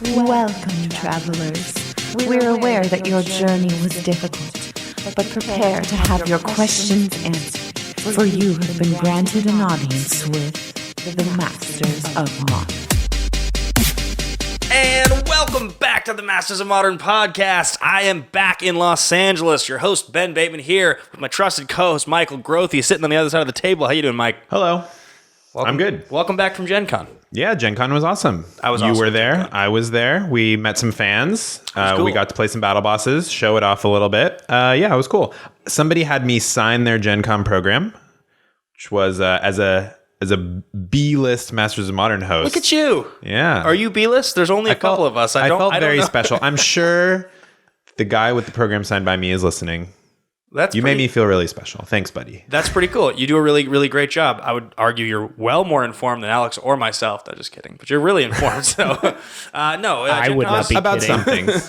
Welcome, travelers. We're aware that your journey was difficult, but prepare to have your questions answered, for you have been granted an audience with the Masters of Modern. And welcome back to the Masters of Modern podcast. I am back in Los Angeles. Your host, Ben Bateman, here with my trusted co-host, Michael Grothe, sitting on the other side of the table. How you doing, Mike? Hello. Welcome, I'm good. Welcome back from Gen Con. Yeah, Gen Con was awesome. You were there. I was there. We met some fans. Cool. We got to play some battle bosses, show it off a little bit. Yeah, it was cool. Somebody had me sign their Gen Con program, which was as a B-list Masters of Modern host. Look at you. Yeah. Are you B-list? There's only a couple of us. I felt very know. special. I'm sure the guy with the program signed by me is listening. You made me feel really special. Thanks, buddy. That's pretty cool. You do a really, really great job. I would argue you're well more informed than Alex or myself. No, just kidding. But you're really informed. So, no. I would not be about kidding. some things.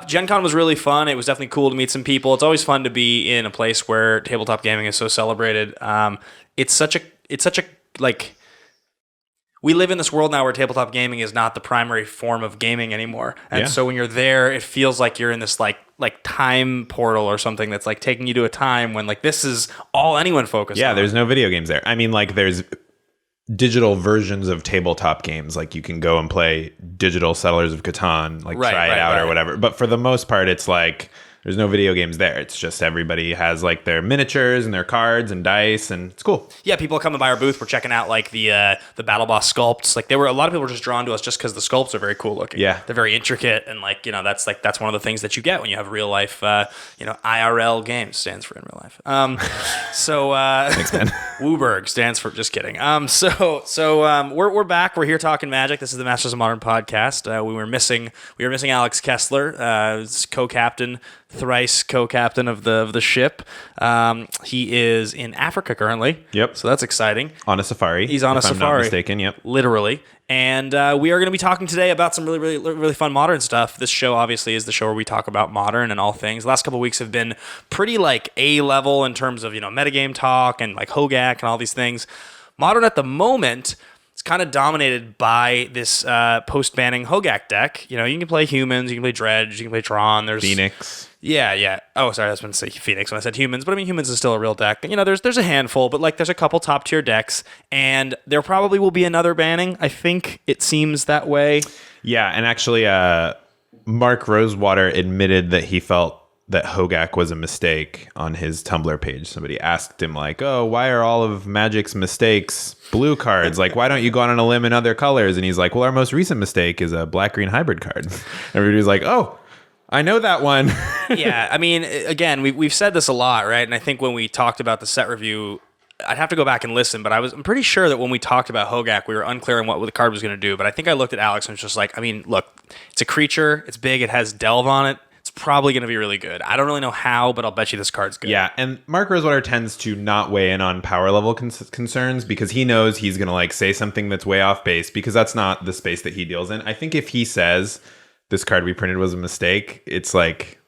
Gen Con was really fun. It was definitely cool to meet some people. It's always fun to be in a place where tabletop gaming is so celebrated. It's such a like, we live in this world now where tabletop gaming is not the primary form of gaming anymore. And so when you're there, it feels like you're in this like time portal or something that's like taking you to a time when like this is all anyone focuses on. Yeah, there's no video games there. I mean, like there's digital versions of tabletop games. Like you can go and play digital Settlers of Catan, like try it out or whatever. But for the most part, it's like there's no video games there. It's just everybody has like their miniatures and their cards and dice, and it's cool. Yeah, people coming by our booth were checking out like the battle boss sculpts. Like a lot of people were just drawn to us just because the sculpts are very cool looking. Yeah, they're very intricate, and like that's one of the things that you get when you have real life. IRL games stands for in real life. Thanks, man. Wooberg stands for just kidding. We're back. We're here talking Magic. This is the Masters of Modern podcast. We were missing Alex Kessler, co-captain. Thrice co-captain of the ship. He is in Africa currently. Yep. So that's exciting. On a safari. He's on a safari. I'm not mistaken. Yep. Literally. And we are going to be talking today about some really, really, really fun modern stuff. This show obviously is the show where we talk about modern and all things. The last couple of weeks have been pretty like A-level in terms of metagame talk and like Hogak and all these things. Modern at the moment, it's kind of dominated by this post-banning Hogak deck. You can play humans, you can play Dredge, you can play Tron. There's Phoenix. Yeah. Oh, sorry, I was going to say Phoenix when I said humans, but I mean humans is still a real deck. There's a handful, but like there's a couple top tier decks, and there probably will be another banning. I think it seems that way. Yeah, and actually, Mark Rosewater admitted that he felt that Hogak was a mistake on his Tumblr page. Somebody asked him like, "Oh, why are all of Magic's mistakes blue cards? Like, why don't you go out on a limb in other colors?" And he's like, "Well, our most recent mistake is a black-green hybrid card." Everybody was like, "Oh, I know that one." Yeah, I mean, again, we've said this a lot, right? And I think when we talked about the set review, I'd have to go back and listen, but I'm pretty sure that when we talked about Hogak, we were unclear on what the card was going to do. But I think I looked at Alex and was just like, I mean, look, it's a creature, it's big, it has Delve on it. It's probably going to be really good. I don't really know how, but I'll bet you this card's good. Yeah, and Mark Rosewater tends to not weigh in on power level concerns because he knows he's going to like say something that's way off base because that's not the space that he deals in. I think if he says this card we printed was a mistake, it's like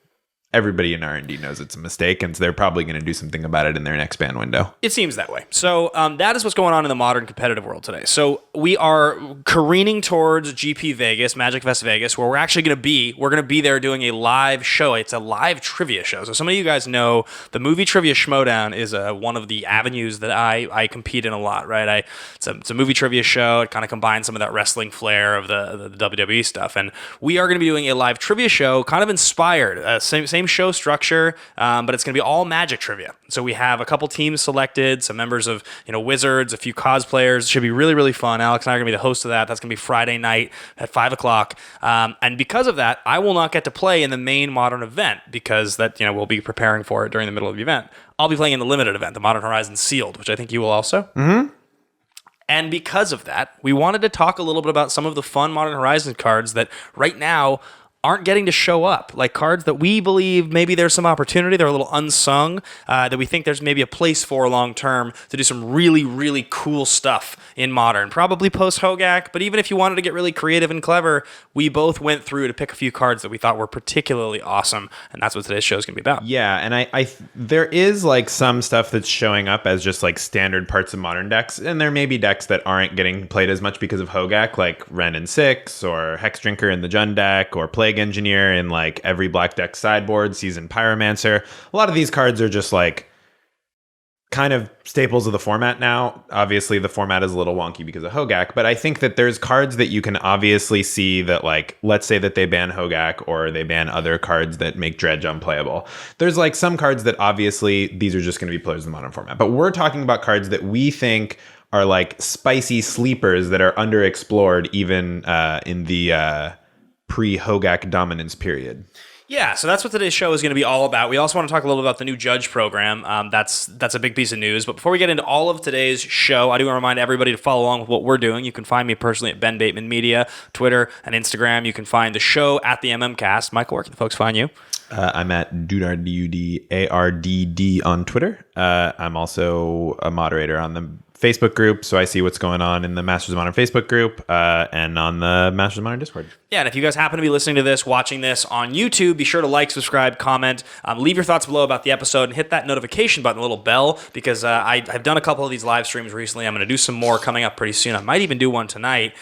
everybody in R&D knows it's a mistake, and so they're probably going to do something about it in their next ban window. It seems that way. So that is what's going on in the modern competitive world today. So we are careening towards GP Vegas, Magic Fest Vegas, where we're actually going to be. We're going to be there doing a live show. It's a live trivia show. So some of you guys know the movie Trivia Schmodown is one of the avenues that I compete in a lot, right? It's a movie trivia show. It kind of combines some of that wrestling flair of the WWE stuff. And we are going to be doing a live trivia show kind of inspired. Same show structure, but it's going to be all Magic trivia. So we have a couple teams selected, some members of Wizards, a few cosplayers. It should be really, really fun. Alex and I are going to be the host of that. That's going to be Friday night at 5:00. And because of that, I will not get to play in the main Modern event because that we'll be preparing for it during the middle of the event. I'll be playing in the limited event, the Modern Horizons Sealed, which I think you will also. Mm-hmm. And because of that, we wanted to talk a little bit about some of the fun Modern Horizons cards that right now aren't getting to show up, like cards that we believe maybe there's some opportunity, they're a little unsung, that we think there's maybe a place for long term to do some really, really cool stuff in Modern. Probably post Hogak, but even if you wanted to get really creative and clever, we both went through to pick a few cards that we thought were particularly awesome, and that's what today's show is going to be about. Yeah, and I there is like some stuff that's showing up as just like standard parts of Modern decks, and there may be decks that aren't getting played as much because of Hogak, like Ren and 6, or Hex Drinker in the Jund deck, or Plague Engineer in like every black deck sideboard, Seasoned Pyromancer. A lot of these cards are just like kind of staples of the format now. Obviously, the format is a little wonky because of Hogak, but I think that there's cards that you can obviously see that, like, let's say that they ban Hogak or they ban other cards that make Dredge unplayable. There's like some cards that obviously these are just going to be players in the Modern format, but we're talking about cards that we think are like spicy sleepers that are underexplored even in the pre-Hogak dominance period. Yeah, so that's what today's show is going to be all about. We also want to talk a little about the new Judge program. That's a big piece of news. But before we get into all of today's show, I do want to remind everybody to follow along with what we're doing. You can find me personally at Ben Bateman Media, Twitter and Instagram. You can find the show at the MMCast. Michael, where can the folks find you? I'm at Dudard, Dudardd on Twitter. I'm also a moderator on the Facebook group, so I see what's going on in the Masters of Modern Facebook group and on the Masters of Modern Discord. Yeah, and if you guys happen to be listening to this, watching this on YouTube, be sure to like, subscribe, comment, leave your thoughts below about the episode, and hit that notification button, the little bell, because I've done a couple of these live streams recently. I'm going to do some more coming up pretty soon. I might even do one tonight.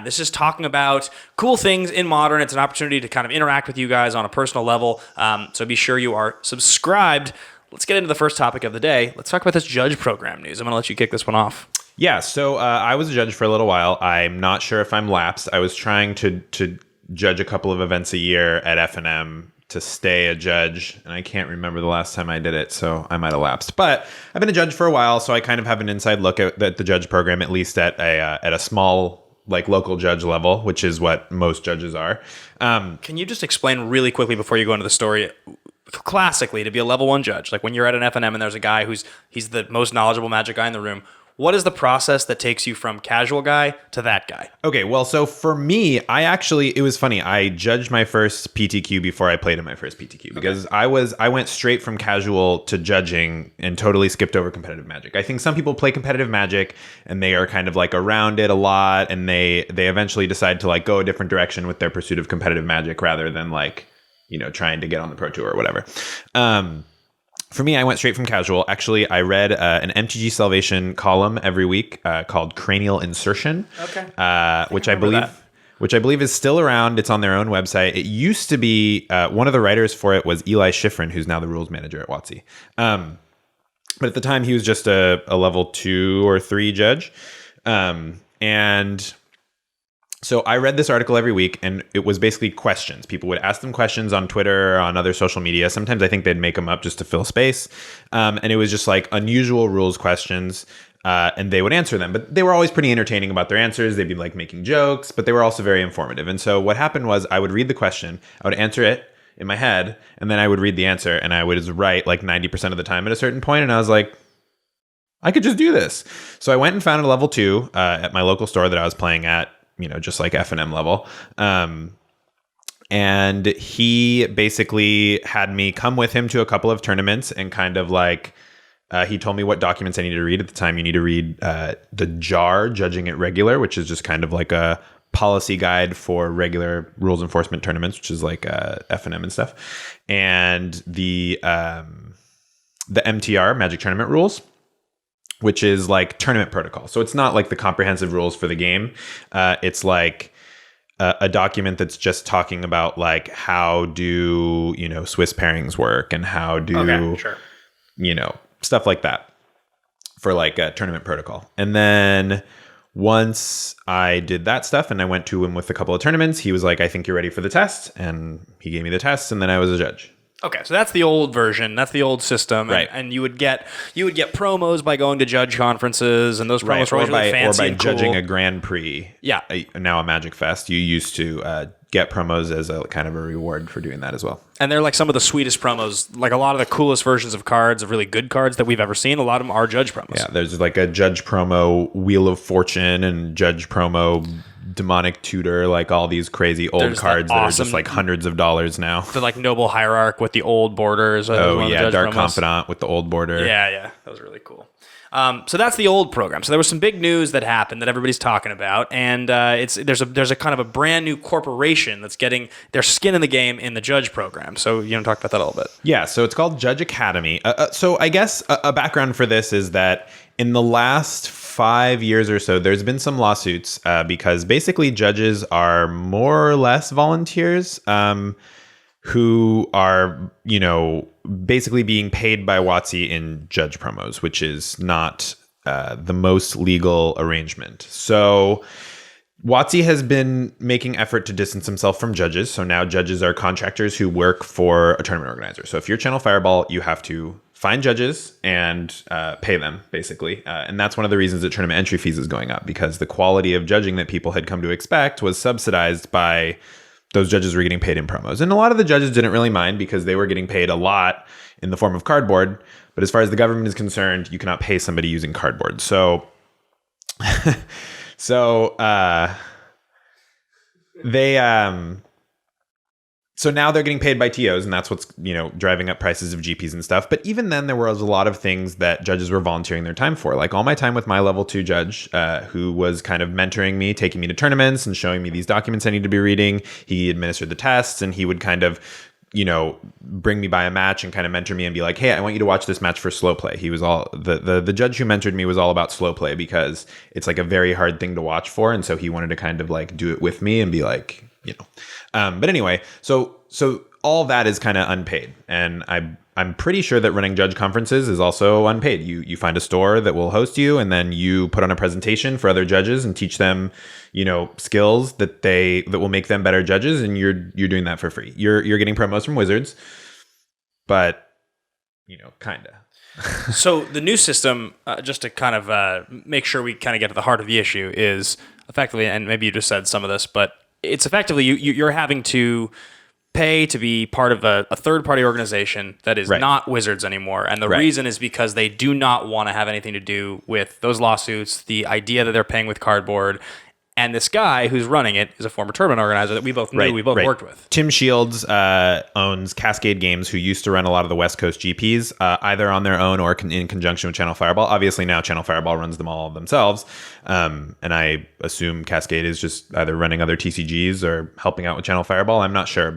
This is talking about cool things in Modern. It's an opportunity to kind of interact with you guys on a personal level, so be sure you are subscribed. Let's get into the first topic of the day. Let's talk about this Judge program news. I'm going to let you kick this one off. Yeah, so I was a judge for a little while. I'm not sure if I'm lapsed. I was trying to judge a couple of events a year at F&M to stay a judge, and I can't remember the last time I did it, so I might have lapsed. But I've been a judge for a while, so I kind of have an inside look at the judge program, at least at a small, like, local judge level, which is what most judges are. Can you just explain really quickly before you go into the story? Classically, to be a level 1 judge, like when you're at an F&M and there's a guy he's the most knowledgeable Magic guy in the room, what is the process that takes you from casual guy to that guy? Okay, well, so for me, it was funny. I judged my first PTQ before I played in my first PTQ because I went straight from casual to judging and totally skipped over competitive Magic. I think some people play competitive Magic and they are kind of like around it a lot, and they eventually decide to like go a different direction with their pursuit of competitive Magic rather than like, you know, trying to get on the Pro Tour or whatever. For me, I went straight from casual. Actually, I read an MTG Salvation column every week called Cranial Insertion, which I believe is still around. It's on their own website. It used to be one of the writers for it was Eli Schifrin, who's now the rules manager at WotC. But at the time, he was just a level 2 or 3 judge, and so I read this article every week, and it was basically questions. People would ask them questions on Twitter or on other social media. Sometimes I think they'd make them up just to fill space. And it was just like unusual rules questions, and they would answer them. But they were always pretty entertaining about their answers. They'd be like making jokes, but they were also very informative. And so what happened was I would read the question, I would answer it in my head, and then I would read the answer, and I would write like 90% of the time at a certain point, and I was like, I could just do this. So I went and found a level 2 at my local store that I was playing at, you know, just like F&M level. And he basically had me come with him to a couple of tournaments and kind of like, he told me what documents I needed to read. At the time, you need to read the JAR, Judging at Regular, which is just kind of like a policy guide for regular rules enforcement tournaments, which is like F&M and stuff. And the MTR, Magic Tournament Rules, which is like tournament protocol. So it's not like the comprehensive rules for the game. It's like a document that's just talking about like how do, you know, Swiss pairings work and how do, you know, stuff like that for like a tournament protocol. And then once I did that stuff and I went to him with a couple of tournaments, he was like, I think you're ready for the test. And he gave me the test, and then I was a judge. Okay, so that's the old version. That's the old system, right? And you would get promos by going to judge conferences, and those promos were always really fancy and cool. Judging a Grand Prix. Yeah, now a Magic Fest. You used to get promos as a kind of a reward for doing that as well. And they're like some of the sweetest promos. Like a lot of the coolest versions of cards, of really good cards that we've ever seen. A lot of them are judge promos. Yeah, there's like a judge promo Wheel of Fortune and judge promo demonic tutor, like all these crazy old There's that cards that are awesome- just like hundreds of dollars now. The like noble hierarch with the old borders. Oh yeah, Dark Confidant with the old border. Yeah, that was really cool. So that's the old program. So there was some big news that happened that everybody's talking about, and there's a kind of a brand new corporation that's getting their skin in the game in the judge program. So you want to talk about that a little bit? Yeah, so it's called Judge Academy. So I guess a background for this is that in the last 5 years or so, there's been some lawsuits because basically judges are more or less volunteers who are, basically being paid by WotC in judge promos, which is not the most legal arrangement. So WotC has been making effort to distance himself from judges. So now judges are contractors who work for a tournament organizer. So if you're Channel Fireball, you have to find judges and pay them, basically. And that's one of the reasons that tournament entry fees is going up, because the quality of judging that people had come to expect was subsidized by those judges were getting paid in promos. And a lot of the judges didn't really mind because they were getting paid a lot in the form of cardboard. But as far as the government is concerned, you cannot pay somebody using cardboard. So, So now they're getting paid by TOs, and that's what's, driving up prices of GPs and stuff. But even then, there was a lot of things that judges were volunteering their time for. Like all my time with my level 2 judge, who was kind of mentoring me, taking me to tournaments and showing me these documents I need to be reading. He administered the tests, and he would kind of, bring me by a match and kind of mentor me and be like, hey, I want you to watch this match for slow play. He was all the judge who mentored me was all about slow play because it's like a very hard thing to watch for. And so he wanted to kind of like do it with me and be like, but anyway, so all that is kind of unpaid, and I'm pretty sure that running judge conferences is also unpaid. You find a store that will host you, and then you put on a presentation for other judges and teach them, skills that will make them better judges, and you're doing that for free. You're getting promos from Wizards, but kinda. So the new system, just to kind of make sure we kind of get to the heart of the issue, is effectively, and maybe you just said some of this, but it's effectively you're having to pay to be part of a third-party organization that is not Wizards anymore. And the reason is because they do not want to have anything to do with those lawsuits, the idea that they're paying with cardboard. And this guy who's running it is a former tournament organizer that we both knew, we both worked with. Tim Shields owns Cascade Games, who used to run a lot of the West Coast GPs, either on their own or in conjunction with Channel Fireball. Obviously, now Channel Fireball runs them all themselves. And I assume Cascade is just either running other TCGs or helping out with Channel Fireball. I'm not sure.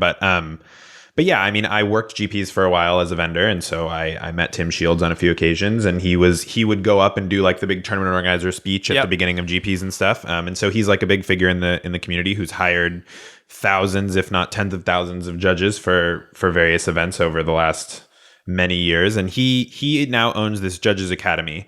But yeah, I mean, I worked GPs for a while as a vendor, and so I met Tim Shields on a few occasions, and he would go up and do like the big tournament organizer speech at the beginning of GPs and stuff. And so he's like a big figure in the community who's hired thousands, if not tens of thousands, of judges for various events over the last many years. And he now owns this Judges Academy,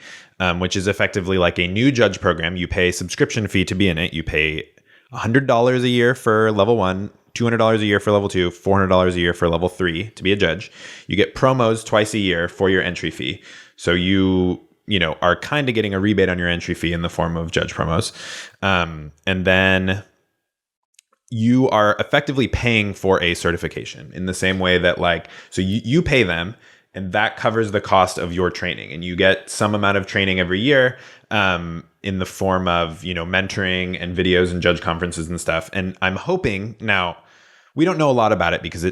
which is effectively like a new judge program. You pay a subscription fee to be in it. You pay $100 a year for level 1. $200 a year for level 2, $400 a year for level 3 to be a judge. You get promos twice a year for your entry fee. So you are kind of getting a rebate on your entry fee in the form of judge promos. And then you are effectively paying for a certification in the same way that so you pay them, and that covers the cost of your training, and you get some amount of training every year in the form of mentoring and videos and judge conferences and stuff. And I'm hoping now, we don't know a lot about it because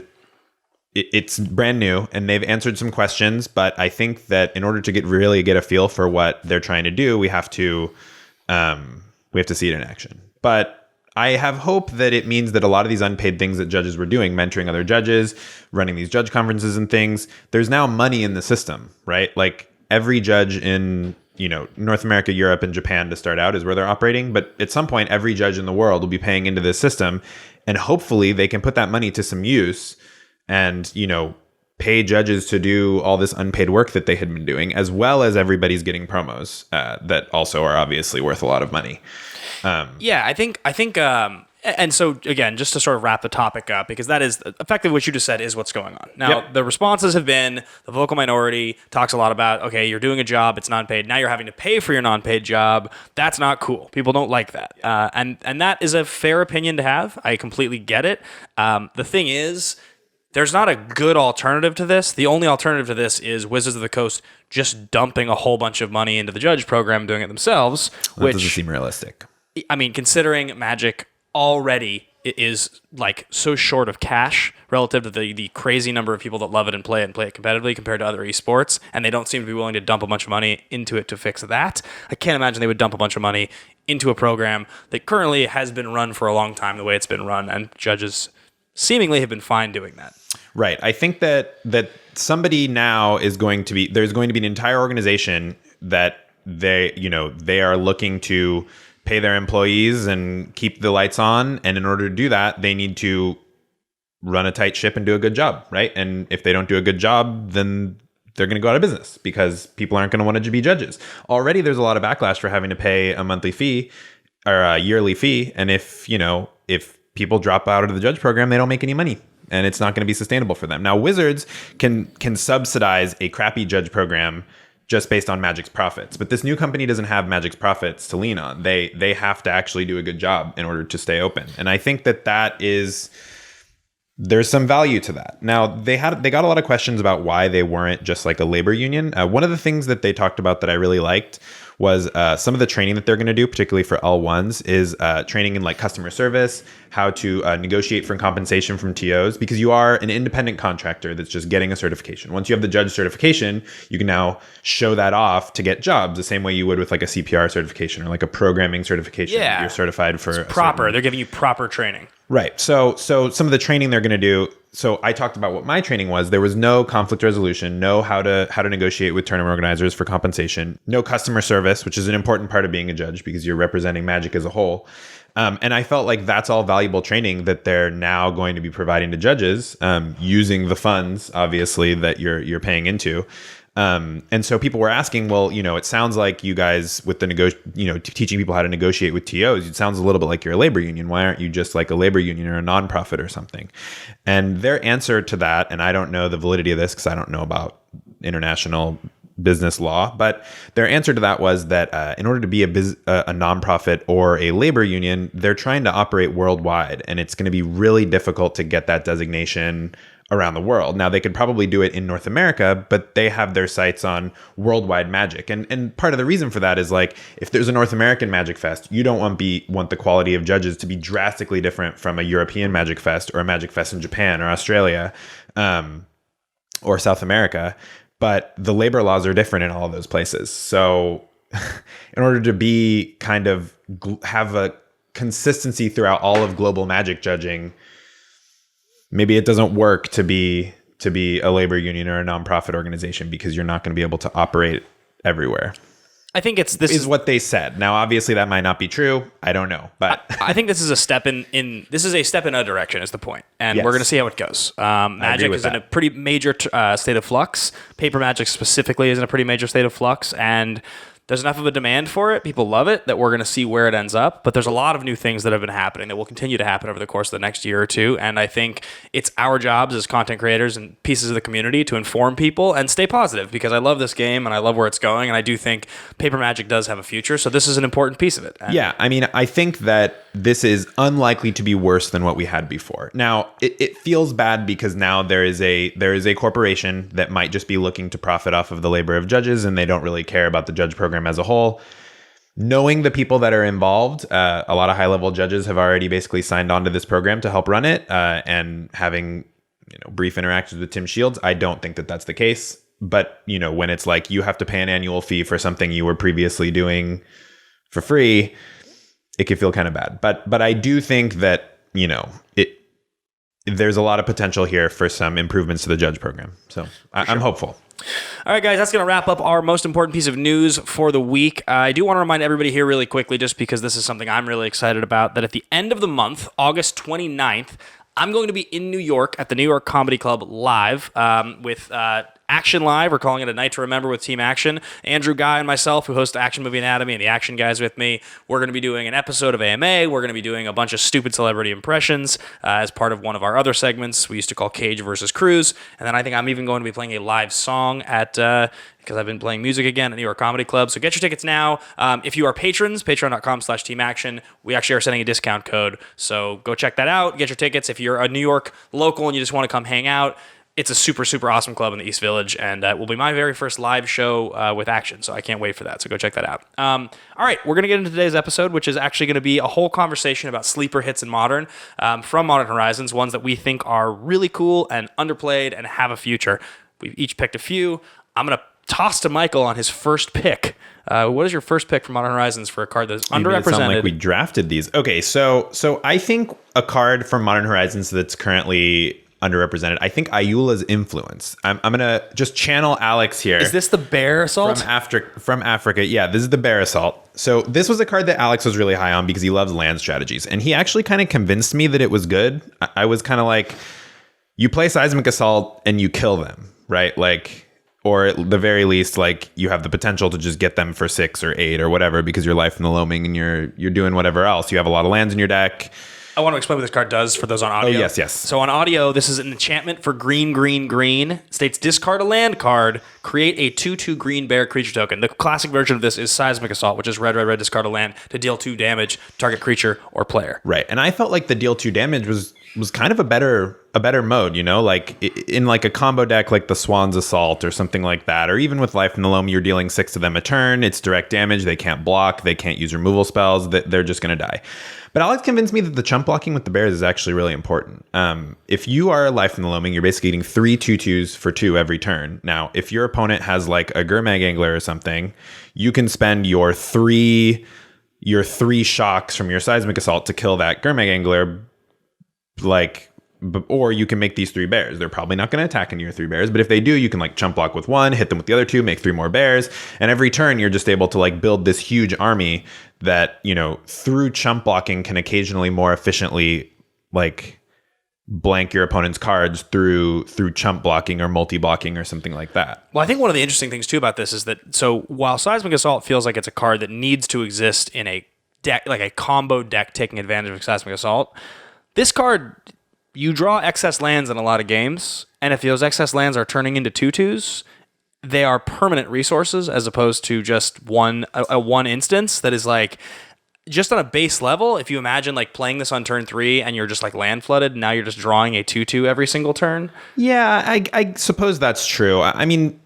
it's brand new and they've answered some questions, but I think that in order to really get a feel for what they're trying to do, we have to see it in action. But I have hope that it means that a lot of these unpaid things that judges were doing, mentoring other judges, running these judge conferences and things, there's now money in the system, right? Like every judge in North America, Europe, and Japan to start out is where they're operating. But at some point, every judge in the world will be paying into this system. And hopefully they can put that money to some use and, pay judges to do all this unpaid work that they had been doing, as well as everybody's getting promos that also are obviously worth a lot of money. Yeah, I think, and so again, just to sort of wrap the topic up, because that is effectively what you just said is what's going on. Now, the responses have been the vocal minority talks a lot about, okay, you're doing a job, it's non-paid. Now you're having to pay for your non-paid job. That's not cool. People don't like that. And that is a fair opinion to have. I completely get it. The thing is, there's not a good alternative to this. The only alternative to this is Wizards of the Coast just dumping a whole bunch of money into the judge program, doing it themselves. That doesn't seem realistic. I mean, considering Magic already is like so short of cash relative to the crazy number of people that love it and play it competitively compared to other esports, and they don't seem to be willing to dump a bunch of money into it to fix that. I can't imagine they would dump a bunch of money into a program that currently has been run for a long time the way it's been run, and judges seemingly have been fine doing that. Right. I think that somebody now there's going to be an entire organization that they are looking to pay their employees and keep the lights on. And in order to do that, they need to run a tight ship and do a good job, right? And if they don't do a good job, then they're going to go out of business because people aren't going to want to be judges. Already, there's a lot of backlash for having to pay a monthly fee or a yearly fee. And if people drop out of the judge program, they don't make any money. And it's not going to be sustainable for them. Now, Wizards can subsidize a crappy judge program just based on Magic's profits. But this new company doesn't have Magic's profits to lean on. They have to actually do a good job in order to stay open. And I think there's some value to that. Now, they got a lot of questions about why they weren't just like a labor union. One of the things that they talked about that I really liked was some of the training that they're going to do, particularly for L1s, is training in like customer service, how to negotiate for compensation from TOs, because you are an independent contractor that's just getting a certification. Once you have the judge certification, you can now show that off to get jobs the same way you would with like a CPR certification or like a programming certification. Yeah. You're certified for it's proper. They're giving you proper training. Right. So some of the training they're going to do. So I talked about what my training was. There was no conflict resolution, no how to negotiate with tournament organizers for compensation, no customer service, which is an important part of being a judge because you're representing Magic as a whole. And I felt like that's all valuable training that they're now going to be providing to judges, using the funds, obviously, that you're paying into. And so people were asking, well, it sounds like you guys with the teaching people how to negotiate with TOs, it sounds a little bit like you're a labor union. Why aren't you just like a labor union or a nonprofit or something? And their answer to that, and I don't know the validity of this because I don't know about international business law, but their answer to that was that in order to be a nonprofit or a labor union, they're trying to operate worldwide, and it's going to be really difficult to get that designation around the world. Now, they could probably do it in North America, but they have their sights on worldwide Magic. And part of the reason for that is like, if there's a North American Magic Fest, you don't want the quality of judges to be drastically different from a European Magic Fest or a Magic Fest in Japan or Australia or South America. But the labor laws are different in all of those places. So in order to be kind of have a consistency throughout all of global Magic judging, maybe it doesn't work to be a labor union or a nonprofit organization because you're not going to be able to operate everywhere. I think this is what they said. Now, obviously, that might not be true. I don't know, but I think this is a step in a direction. Is the point, and yes. We're going to see how it goes. Magic is in a pretty major state of flux. Paper Magic specifically is in a pretty major state of flux, and there's enough of a demand for it. People love it that we're going to see where it ends up. But there's a lot of new things that have been happening that will continue to happen over the course of the next year or two. And I think it's our jobs as content creators and pieces of the community to inform people and stay positive, because I love this game and I love where it's going. And I do think Paper Magic does have a future. So this is an important piece of it. And yeah, I mean, I think that this is unlikely to be worse than what we had before. Now, it feels bad because now there is a corporation that might just be looking to profit off of the labor of judges, and they don't really care about the judge program as a whole. Knowing the people that are involved, a lot of high-level judges have already basically signed on to this program to help run it, and having brief interactions with Tim Shields, I don't think that that's the case. But when it's like you have to pay an annual fee for something you were previously doing for free, it could feel kind of bad. But I do think that there's a lot of potential here for some improvements to the judge program. So I'm hopeful. All right, guys, that's going to wrap up our most important piece of news for the week. I do want to remind everybody here really quickly, just because this is something I'm really excited about, that at the end of the month, August 29th, I'm going to be in New York at the New York Comedy Club live with Action Live. We're calling it a night to remember with Team Action. Andrew Guy and myself, who host Action Movie Anatomy, and the Action guys with me, we're going to be doing an episode of AMA. We're going to be doing a bunch of stupid celebrity impressions as part of one of our other segments we used to call Cage versus Cruz. And then I think I'm even going to be playing a live song at because I've been playing music again at New York Comedy Club. So get your tickets now. If you are patrons, patreon.com/teamaction, we actually are sending a discount code. So go check that out. Get your tickets. If you're a New York local and you just want to come hang out, it's a super, super awesome club in the East Village, and it will be my very first live show with Action, so I can't wait for that, so go check that out. All right, we're going to get into today's episode, which is actually going to be a whole conversation about sleeper hits in Modern from Modern Horizons, ones that we think are really cool and underplayed and have a future. We've each picked a few. I'm going to toss to Michael on his first pick. What is your first pick for Modern Horizons for a card that is underrepresented? It sound like we drafted these. Okay, so I think a card from Modern Horizons that's currently underrepresented. I think Ayula's Influence. I'm gonna just channel Alex here. Is this the Bear Assault? From Africa. Yeah, this is the Bear Assault. So this was a card that Alex was really high on because he loves land strategies. And he actually kind of convinced me that it was good. I was kind of like, you play Seismic Assault and you kill them, right? Like, or at the very least, like, you have the potential to just get them for 6 or 8 or whatever because you're Life in the Loaming and you're doing whatever else. You have a lot of lands in your deck. I want to explain what this card does for those on audio. Oh, yes. So on audio, this is an enchantment for green, green, green. States discard a land card, create a 2/2 green bear creature token. The classic version of this is Seismic Assault, which is red, red, red, discard a land to deal 2 damage, target creature or player. Right. And I felt like the deal 2 damage was kind of a better mode, you know, like in like a combo deck like the Swan's Assault or something like that, or even with Life in the Loam, you're dealing 6 to them a turn. It's direct damage. They can't block. They can't use removal spells. They're just going to die. But Alex convinced me that the chump blocking with the bears is actually really important. If you are Life in the Loaming, you're basically getting 3 2/2s for 2 every turn. Now, if your opponent has like a Gurmag Angler or something, you can spend your three shocks from your Seismic Assault to kill that Gurmag Angler, or you can make these 3 bears. They're probably not going to attack into your 3 bears, but if they do, you can like chump block with 1, hit them with the other 2, make 3 more bears, and every turn you're just able to like build this huge army that, you know, through chump blocking can occasionally more efficiently like blank your opponent's cards through chump blocking or multi-blocking or something like that. Well, I think one of the interesting things too about this is that, so while Seismic Assault feels like it's a card that needs to exist in a deck, like a combo deck taking advantage of Seismic Assault, this card, you draw excess lands in a lot of games, and if those excess lands are turning into 2/2s, they are permanent resources as opposed to just one instance that is like, just on a base level, if you imagine like playing this on turn 3 and you're just like land flooded, now you're just drawing a 2/2 every single turn. Yeah, I suppose that's true. I mean,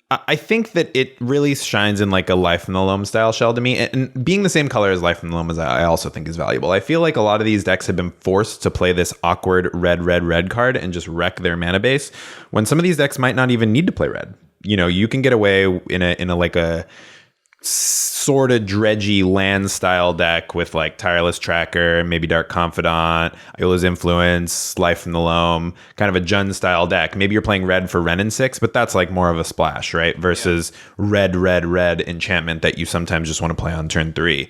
I think that it really shines in like a Life in the Loam style shell to me. And being the same color as Life in the Loam, I also think is valuable. I feel like a lot of these decks have been forced to play this awkward red, red, red card and just wreck their mana base, when some of these decks might not even need to play red. You know, you can get away in a like a sort of dredgy land style deck with like Tireless Tracker, maybe Dark Confidant, Ayula's Influence, Life in the Loam, kind of a Jund style deck. Maybe you're playing red for Ren and 6, but that's like more of a splash, right? Versus red, red, red enchantment that you sometimes just want to play on turn 3.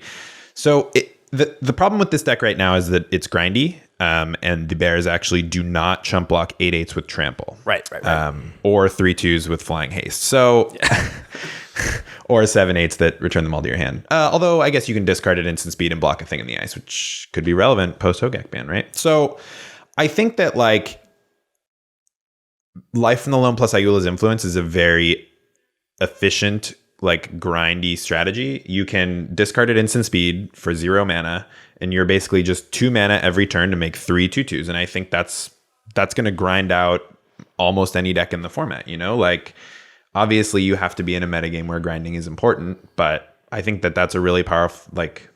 So the problem with this deck right now is that it's grindy, and the bears actually do not chump block 8/8s with Trample. Right. Or 3/2s with Flying Haste. So... or 7/8s that return them all to your hand. Although I guess you can discard it instant speed and block a thing in the ice, which could be relevant post Hogak ban, right? So I think that like Life in the Loam plus Ayula's Influence is a very efficient, like grindy strategy. You can discard it instant speed for 0 mana, and you're basically just 2 mana every turn to make 3 2/2s. And I think that's going to grind out almost any deck in the format, you know, like. Obviously, you have to be in a metagame where grinding is important, but I think that that's a really powerful, like,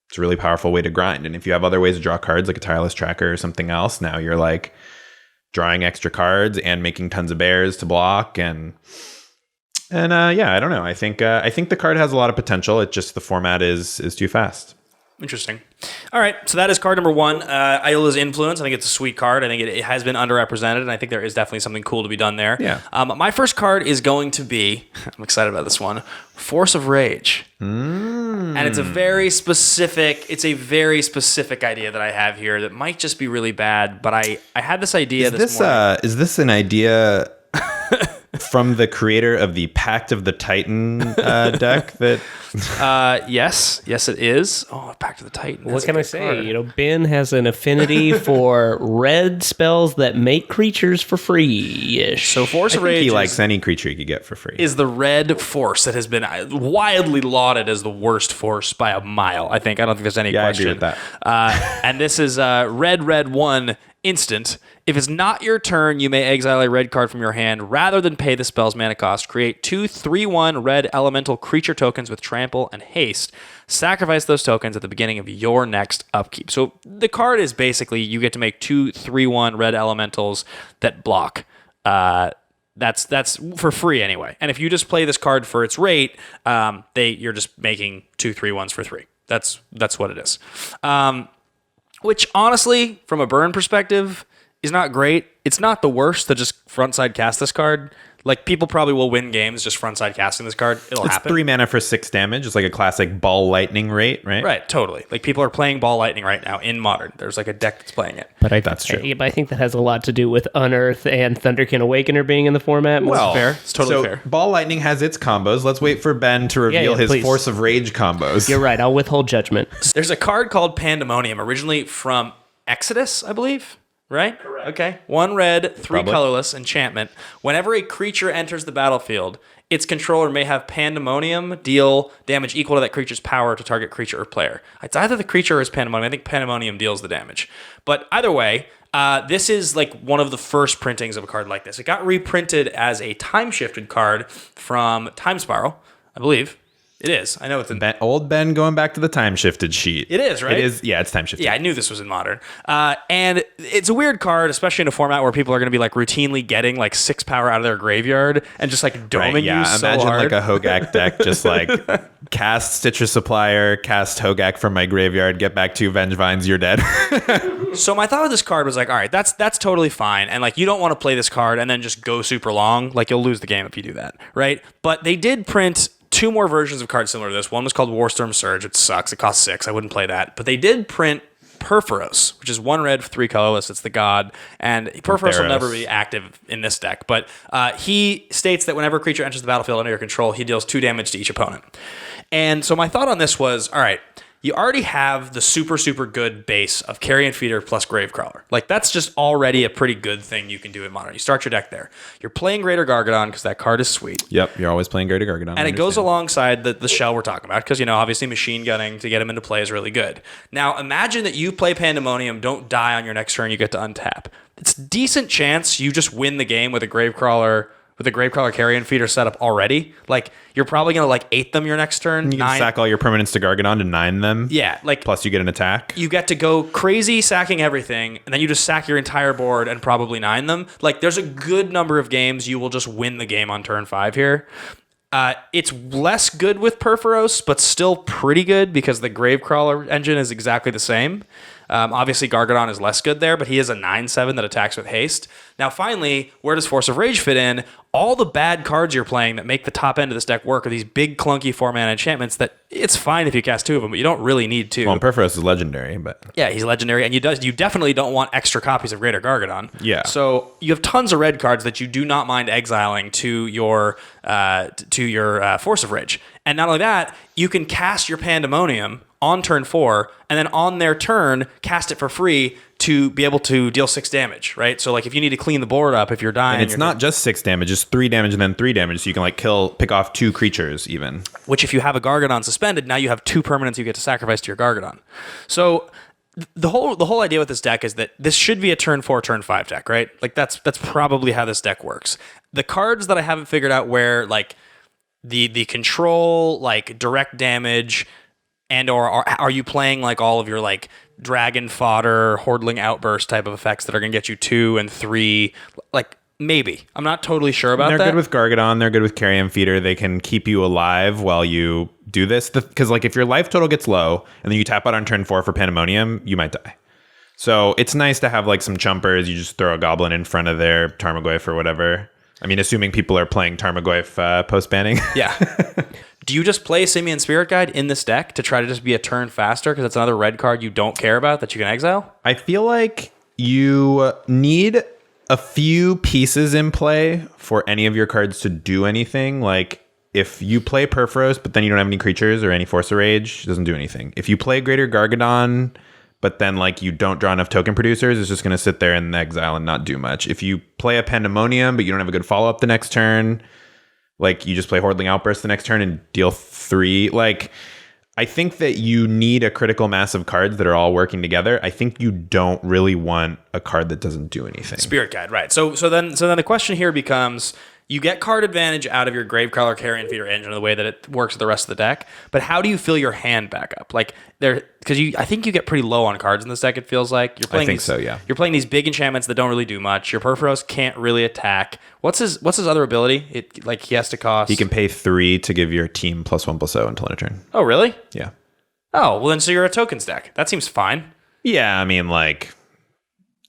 it's a really powerful way to grind. And if you have other ways to draw cards, like a Tireless Tracker or something else, now you're like drawing extra cards and making tons of bears to block. And yeah, I don't know. I think the card has a lot of potential. It just the format is too fast. Interesting. All right, so that is card number 1, Ayula's Influence. I think it's a sweet card. I think it has been underrepresented, and I think there is definitely something cool to be done there. Yeah. My first card is going to be, I'm excited about this one, Force of Rage. And it's a very specific idea that I have here that might just be really bad, but I had this idea this morning. Is this an idea from the creator of the Pact of the Titan deck that... Yes, it is. Oh, Pact of the Titan. What can I say? You know, Ben has an affinity for red spells that make creatures for free-ish. So Force of Rage he likes any creature he could get for free. Is the red force that has been widely lauded as the worst force by a mile, I think. I don't think there's any question. I agree with that. And this is red 1 instant. If it's not your turn, you may exile a red card from your hand rather than pay the spell's mana cost. Create 2 3/1 red elemental creature tokens with trample and haste. Sacrifice those tokens at the beginning of your next upkeep. So the card is basically you get to make 2 3/1 red elementals that block. That's for free anyway. And if you just play this card for its rate, you're just making 2 3/1s for 3. That's what it is. Which honestly, from a burn perspective, is not great. It's not the worst to just frontside cast this card. Like, people probably will win games just frontside casting this card. It'll happen. 3 mana for 6 damage. It's like a classic ball lightning rate, right? Right, totally. Like, people are playing ball lightning right now in Modern. There's like a deck that's playing it. But That's true. But I think that has a lot to do with Unearth and Thunderkin Awakener being in the format. Well, fair. It's totally fair. Ball lightning has its combos. Let's wait for Ben to reveal his please. Force of Rage combos. You're right. I'll withhold judgment. There's a card called Pandemonium, originally from Exodus, I believe. Right? Correct. Okay. 1 red, 3 Probably. colorless enchantment. Whenever a creature enters the battlefield, its controller may have Pandemonium deal damage equal to that creature's power to target creature or player. It's either the creature or it's Pandemonium. I think Pandemonium deals the damage. But either way, this is like one of the first printings of a card like this. It got reprinted as a time-shifted card from Time Spiral, I believe. It is. I know it's in... Old Ben going back to the time shifted sheet. It is, right? It is. Yeah, it's time shifted. Yeah, I knew this was in Modern. And it's a weird card, especially in a format where people are going to be like routinely getting like 6 power out of their graveyard and just like doming yeah, you so imagine hard. like a Hogak deck, just like cast Stitcher Supplier, cast Hogak from my graveyard, get back 2 Vengevines, you're dead. So my thought with this card was like, all right, that's totally fine. And like, you don't want to play this card and then just go super long. Like, you'll lose the game if you do that, right? But they did print 2 more versions of cards similar to this. One was called Warstorm Surge. It sucks. It costs 6. I wouldn't play that. But they did print Perforos, which is 1 red, 3 colorless. It's the god. And Perforos will never be active in this deck. But he states that whenever a creature enters the battlefield under your control, he deals 2 damage to each opponent. And so my thought on this was, all right, you already have the super, super good base of Carrion Feeder plus Gravecrawler. Like, that's just already a pretty good thing you can do in Modern. You start your deck there. You're playing Greater Gargadon because that card is sweet. Yep, you're always playing Greater Gargadon. And it goes alongside the shell we're talking about because, you know, obviously machine gunning to get him into play is really good. Now, imagine that you play Pandemonium, don't die on your next turn, you get to untap. It's a decent chance you just win the game with a Gravecrawler Carrion Feeder setup already. Like, you're probably going to like 8 them your next turn. You can sack all your permanents to Gargadon to 9 them. Yeah, like, Plus you get an attack. you get to go crazy sacking everything, and then you just sack your entire board and probably 9 them. Like, there's a good number of games you will just win the game on turn 5 here. It's less good with Perforos, but still pretty good because the Gravecrawler engine is exactly the same. Obviously, Gargadon is less good there, but he is a 9/7 that attacks with haste. Now, finally, where does Force of Rage fit in? All the bad cards you're playing that make the top end of this deck work are these big, clunky 4-mana enchantments that it's fine if you cast 2 of them, but you don't really need to. Well, Perforos is legendary, but... Yeah, he's legendary, and you definitely don't want extra copies of Greater Gargadon. Yeah. So you have tons of red cards that you do not mind exiling to your Force of Rage. And not only that, you can cast your Pandemonium on turn 4, and then on their turn, cast it for free to be able to deal 6 damage, right? So, like, if you need to clean the board up, if you're dying... And it's not just 6 damage, it's 3 damage and then 3 damage, so you can, like, pick off 2 creatures, even. Which, if you have a Gargadon suspended, now you have 2 permanents you get to sacrifice to your Gargadon. So... The whole idea with this deck is that this should be a turn 4, turn 5 deck, right? Like, that's probably how this deck works. The cards that I haven't figured out where, like, the control, like, direct damage, and or are you playing, like, all of your, like, dragon fodder, hordling outburst type of effects that are going to get you 2 and 3, like, maybe. I'm not totally sure about that. They're good with Gargadon. They're good with Carrion Feeder. They can keep you alive while you do this. Because, like, if your life total gets low and then you tap out on turn 4 for Pandemonium, you might die. So it's nice to have, like, some chumpers. You just throw a goblin in front of their Tarmogoyf or whatever. I mean, assuming people are playing Tarmogoyf post-banning. Yeah. Do you just play Simian Spirit Guide in this deck to try to just be a turn faster because it's another red card you don't care about that you can exile? I feel like you need a few pieces in play for any of your cards to do anything. Like, if you play Perforos, but then you don't have any creatures or any Force of Rage, it doesn't do anything. If you play Greater Gargadon, but then, like, you don't draw enough token producers, it's just going to sit there in exile and not do much. If you play a Pandemonium, but you don't have a good follow-up the next turn, like, you just play Hordling Outburst the next turn and deal 3. Like, I think that you need a critical mass of cards that are all working together. I think you don't really want a card that doesn't do anything. Spirit Guide, right. So then the question here becomes, you get card advantage out of your Gravecaller Carrion Feeder Engine in the way that it works with the rest of the deck, but how do you fill your hand back up? Like, because I think you get pretty low on cards in this deck, it feels like. You're playing You're playing these big enchantments that don't really do much. Your Perforos can't really attack. What's his other ability? He has to cost... He can pay 3 to give your team +1/+0 until end of turn. Oh, really? Yeah. Oh, well then so you're a tokens deck. That seems fine. Yeah, I mean, like...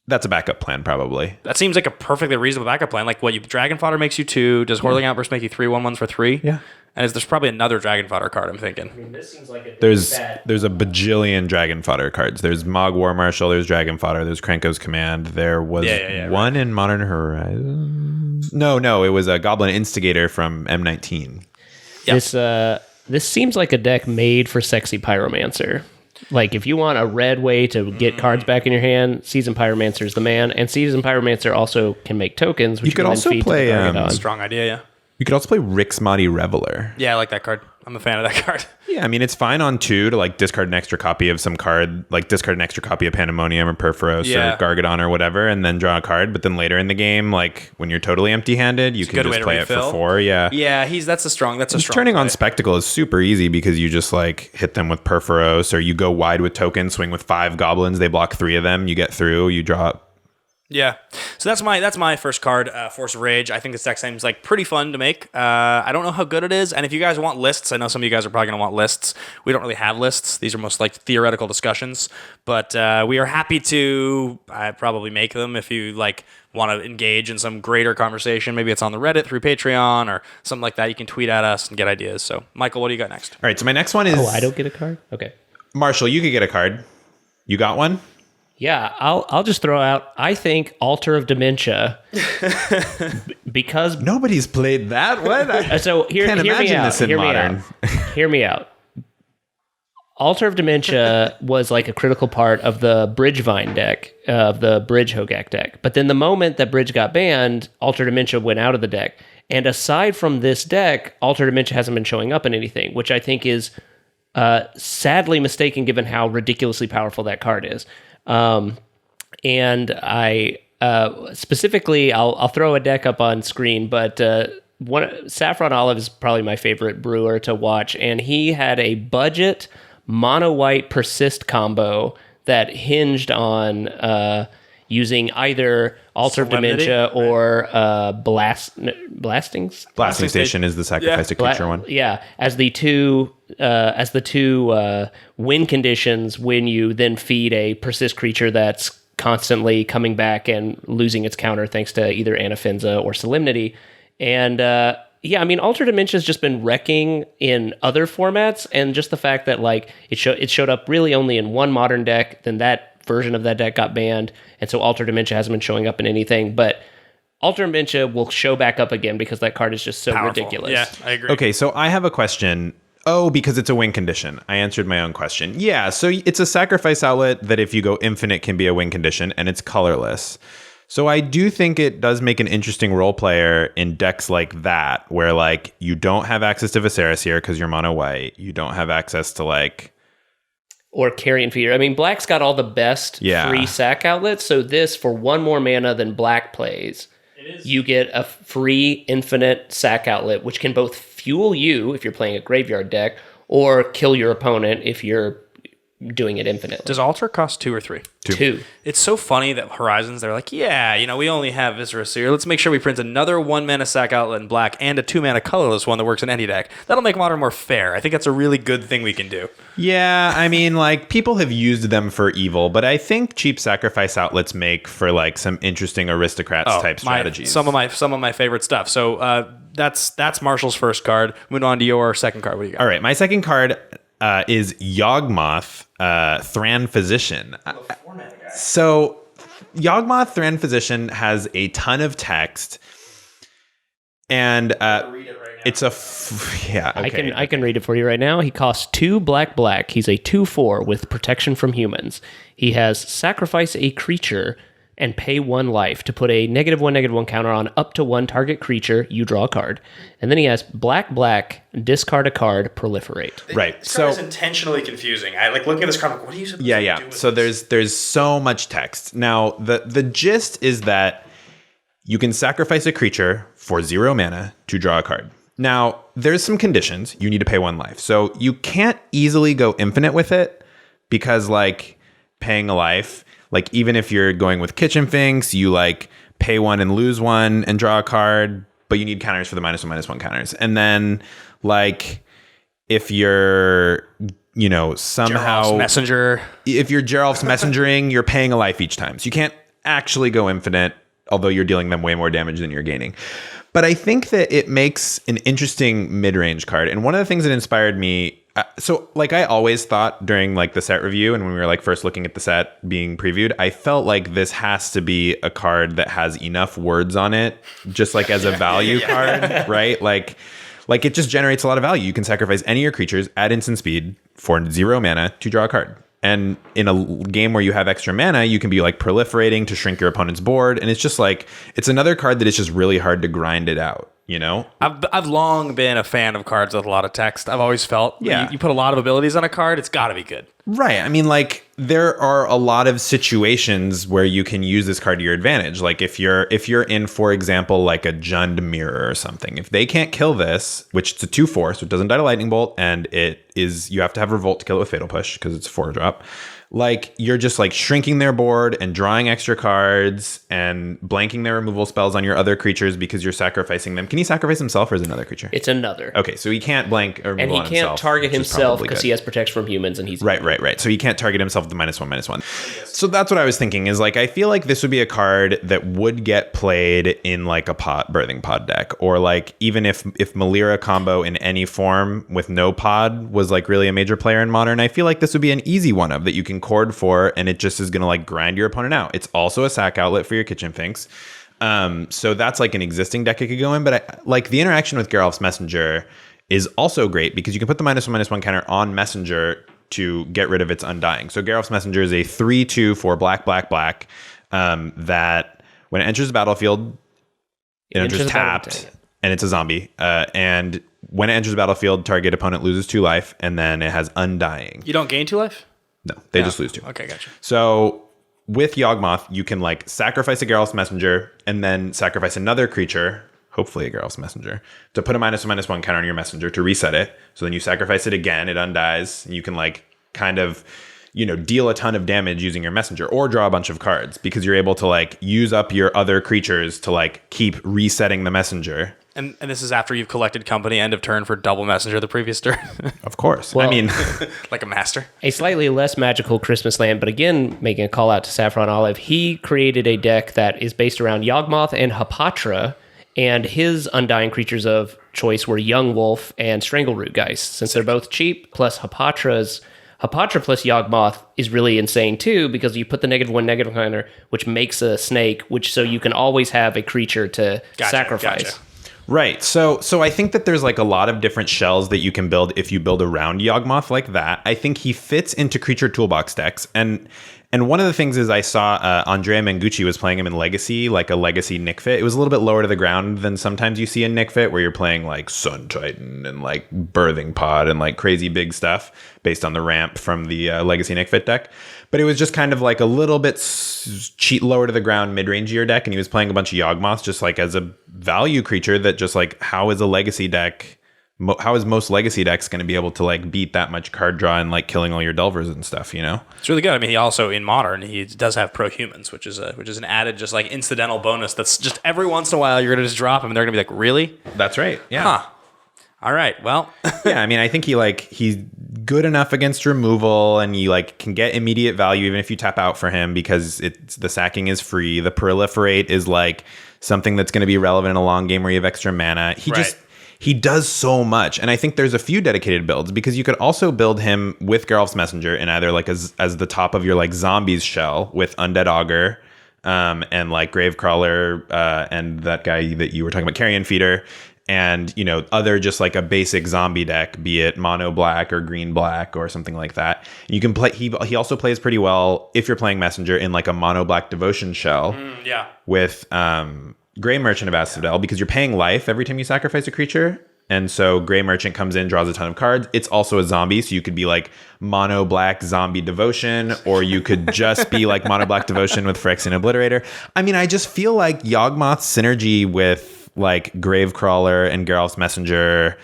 That's a backup plan, probably. That seems like a perfectly reasonable backup plan. Like, Dragon Fodder makes you 2. Does Whirling Outburst make you 3 1/1s for 3? Yeah. And there's probably another Dragon Fodder card, I'm thinking. I mean, this seems like There's a bajillion Dragon Fodder cards. There's Mog War Marshal, there's Dragon Fodder, there's Krenko's Command. There was one in Modern Horizons. No, it was a Goblin Instigator from M19. Yep. This seems like a deck made for Sexy Pyromancer. Like, if you want a red way to get cards back in your hand, Seasoned Pyromancer is the man. And Seasoned Pyromancer also can make tokens, which You could also play Strong idea, yeah. you could also play Rixmati Reveler. Yeah, I like that card. I'm a fan of that card. Yeah, I mean, it's fine on 2 to like discard an extra copy of some card, like discard an extra copy of Pandemonium or Perforos or Gargadon or whatever, and then draw a card. But then later in the game, like when you're totally empty-handed, you can just play it for 4. Yeah, yeah, that's a strong. Turning play. on Spectacle is super easy because you just like hit them with Perforos, or you go wide with tokens, swing with 5 goblins, they block 3 of them, you get through, you draw. Yeah, so that's my first card, Force of Rage. I think this deck seems like pretty fun to make. I don't know how good it is, and if you guys want lists, I know some of you guys are probably going to want lists. We don't really have lists. These are most like theoretical discussions, but we are happy to probably make them if you like want to engage in some greater conversation. Maybe it's on the Reddit through Patreon or something like that. You can tweet at us and get ideas. So, Michael, what do you got next? All right, so my next one is... Oh, I don't get a card? Okay. Marshall, you could get a card. You got one? Yeah, I'll just throw out, I think, Altar of Dementia, because... Nobody's played that. What? So hear me out. This in Modern. Hear me out. Altar of Dementia was like a critical part of the Bridgevine deck, of the Bridge Hogak deck. But then the moment that Bridge got banned, Altar of Dementia went out of the deck. And aside from this deck, Altar of Dementia hasn't been showing up in anything, which I think is sadly mistaken given how ridiculously powerful that card is. And I specifically, I'll throw a deck up on screen, but Saffron Olive is probably my favorite brewer to watch, and he had a budget mono white persist combo that hinged on using either Altar of Dementia or Blasting Station is the sacrifice to creature one. Yeah, as the two win conditions when you then feed a persist creature that's constantly coming back and losing its counter thanks to either Anafenza or Solemnity. And yeah, I mean, Altar Dementia has just been wrecking in other formats, and just the fact that like it showed up really only in one Modern deck, then that version of that deck got banned, and so Altar Dementia hasn't been showing up in anything. But Altar Dementia will show back up again because that card is just so powerful. Ridiculous. Yeah, I agree. Okay, so I have a question. Oh, because it's a win condition. I answered my own question. Yeah, so it's a sacrifice outlet that if you go infinite can be a win condition, and it's colorless. So I do think it does make an interesting role player in decks like that, where like you don't have access to Viserys here because you're mono white. You don't have access to like... Or Carrion Feeder. I mean, Black's got all the best free sack outlets, so this, for one more mana than Black plays, you get a free infinite sack outlet, which can both fuel you if you're playing a graveyard deck, or kill your opponent if you're doing it infinitely. Does Altar cost 2 or 3? 2. It's so funny that Horizons, they're like, yeah, we only have Viserys here. Let's make sure we print another 1-mana sack outlet in Black and a 2-mana colorless one that works in any deck. That'll make Modern more fair. I think that's a really good thing we can do. Yeah, I mean, like, people have used them for evil, but I think cheap sacrifice outlets make for like some interesting aristocrats type strategies. Some of my favorite stuff. So that's Marshall's first card. Move on to your second card. What do you got? All right, my second card is Yawgmoth, Thran Physician. So Yawgmoth, Thran Physician has a ton of text, and it's a yeah. Okay. I can read it for you right now. He costs 2 black. He's a 2/4 with protection from humans. He has sacrifice a creature and pay 1 life to put a -1/-1 counter on up to 1 target creature. You draw a card. And then he has black, discard a card, proliferate. Right. This card is intentionally confusing. I like looking at this card. What are you supposed to do with So this? there's so much text. Now the gist is that you can sacrifice a creature for 0 mana to draw a card. Now there's some conditions. You need to pay 1 life, so you can't easily go infinite with it because like paying a life. Like, even if you're going with Kitchen Finks, you, like, pay 1 and lose 1 and draw a card, but you need counters for the -1/-1 counters. And then, like, if you're, you know, somehow... Geralf's Messenger. If you're Geralf's Messengering, you're paying a life each time. So you can't actually go infinite, although you're dealing them way more damage than you're gaining. But I think that it makes an interesting mid-range card. And one of the things that inspired me... So, like, I always thought during, like, the set review and when we were, like, first looking at the set being previewed, I felt like this has to be a card that has enough words on it, just, like, as a value card, right? Like, it just generates a lot of value. You can sacrifice any of your creatures at instant speed for 0 mana to draw a card. And in a game where you have extra mana, you can be, like, proliferating to shrink your opponent's board. And it's just, like, it's another card that is just really hard to grind it out. You know, I've long been a fan of cards with a lot of text. I've always felt you put a lot of abilities on a card, it's got to be good. Right. I mean, like, there are a lot of situations where you can use this card to your advantage. Like if you're in, for example, like a Jund Mirror or something, if they can't kill this, which it's a 2/4, so it doesn't die to Lightning Bolt, and you have to have Revolt to kill it with Fatal Push because it's a 4-drop. Like, you're just like shrinking their board and drawing extra cards and blanking their removal spells on your other creatures because you're sacrificing them. Can he sacrifice himself or is it another creature? It's another. Okay, so he can't blank or and he can't target himself because he has protection from humans and he's right. So he can't target himself with the -1/-1. So that's what I was thinking is like I feel like this would be a card that would get played in like a birthing pod deck, or like even if Malira combo in any form with no pod was like really a major player in Modern, I feel like this would be an easy one of that you can cord for, and it just is going to like grind your opponent out. It's also a sack outlet for your Kitchen Finks. So that's like an existing deck it could go in, but like the interaction with Geralf's Messenger is also great because you can put the -1/-1 counter on Messenger to get rid of its Undying. So Geralf's Messenger is a 3/2 for black, that when it enters the battlefield, it enters tapped, and it's a zombie. And when it enters the battlefield, target opponent loses 2 life, and then it has Undying. You don't gain 2 life? No, they just lose 2. Okay, gotcha. So with Yawgmoth, you can like sacrifice a Geralf's Messenger and then sacrifice another creature, hopefully a Geralf's Messenger, to put a -1/-1 counter on your Messenger to reset it. So then you sacrifice it again, it undies, and you can like kind of, you know, deal a ton of damage using your Messenger or draw a bunch of cards because you're able to like use up your other creatures to like keep resetting the Messenger. And this is after you've collected company end of turn for double Messenger the previous turn. Of course. Well, I mean, like a master. A slightly less magical Christmas land, but again, making a call out to Saffron Olive, he created a deck that is based around Yawgmoth and Hapatra, and his Undying creatures of choice were Young Wolf and Strangleroot Geist. Since they're both cheap, plus Hapatra plus Yawgmoth is really insane too, because you put the -1/-1 counter, which makes a snake, which so you can always have a creature to sacrifice. Gotcha. right. So I think that there's like a lot of different shells that you can build if you build around Yawgmoth like that. I think he fits into creature toolbox decks. And one of the things is I saw Andrea Mengucci was playing him in Legacy, like a Legacy Nick Fit. It was a little bit lower to the ground than sometimes you see in Nick Fit, where you're playing like Sun Titan and like Birthing Pod and like crazy big stuff based on the ramp from the Legacy Nick Fit deck. But it was just kind of like a little bit lower to the ground, mid-rangier deck, and he was playing a bunch of Yawgmoths just like as a value creature that just like how is a Legacy deck... How is most Legacy decks going to be able to like beat that much card draw and like killing all your Delvers and stuff, you know? It's really good. I mean, he also in Modern he does have pro-humans, which is an added just like incidental bonus. That's just every once in a while you're going to just drop him and they're going to be like, really? That's right. Yeah. Huh. All right. Well. Yeah. I mean, I think he's good enough against removal, and you like can get immediate value even if you tap out for him because the sacking is free. The proliferate is like something that's going to be relevant in a long game where you have extra mana. He does so much. And I think there's a few dedicated builds because you could also build him with Geralf's Messenger in either like as the top of your like zombies shell with Undead Augur and like Gravecrawler and that guy that you were talking about, Carrion Feeder. and other just like a basic zombie deck, be it mono black or green black or something like that. You can play. He also plays pretty well if you're playing Messenger in like a mono black devotion shell. With Gray Merchant of Asphodel, because you're paying life every time you sacrifice a creature. And so Gray Merchant comes in, draws a ton of cards. It's also a zombie, so you could be like mono black zombie devotion, or you could just be like mono black devotion with Phyrexian Obliterator. I mean, I just feel like Yawgmoth's synergy with like Gravecrawler and Geralf's Messenger.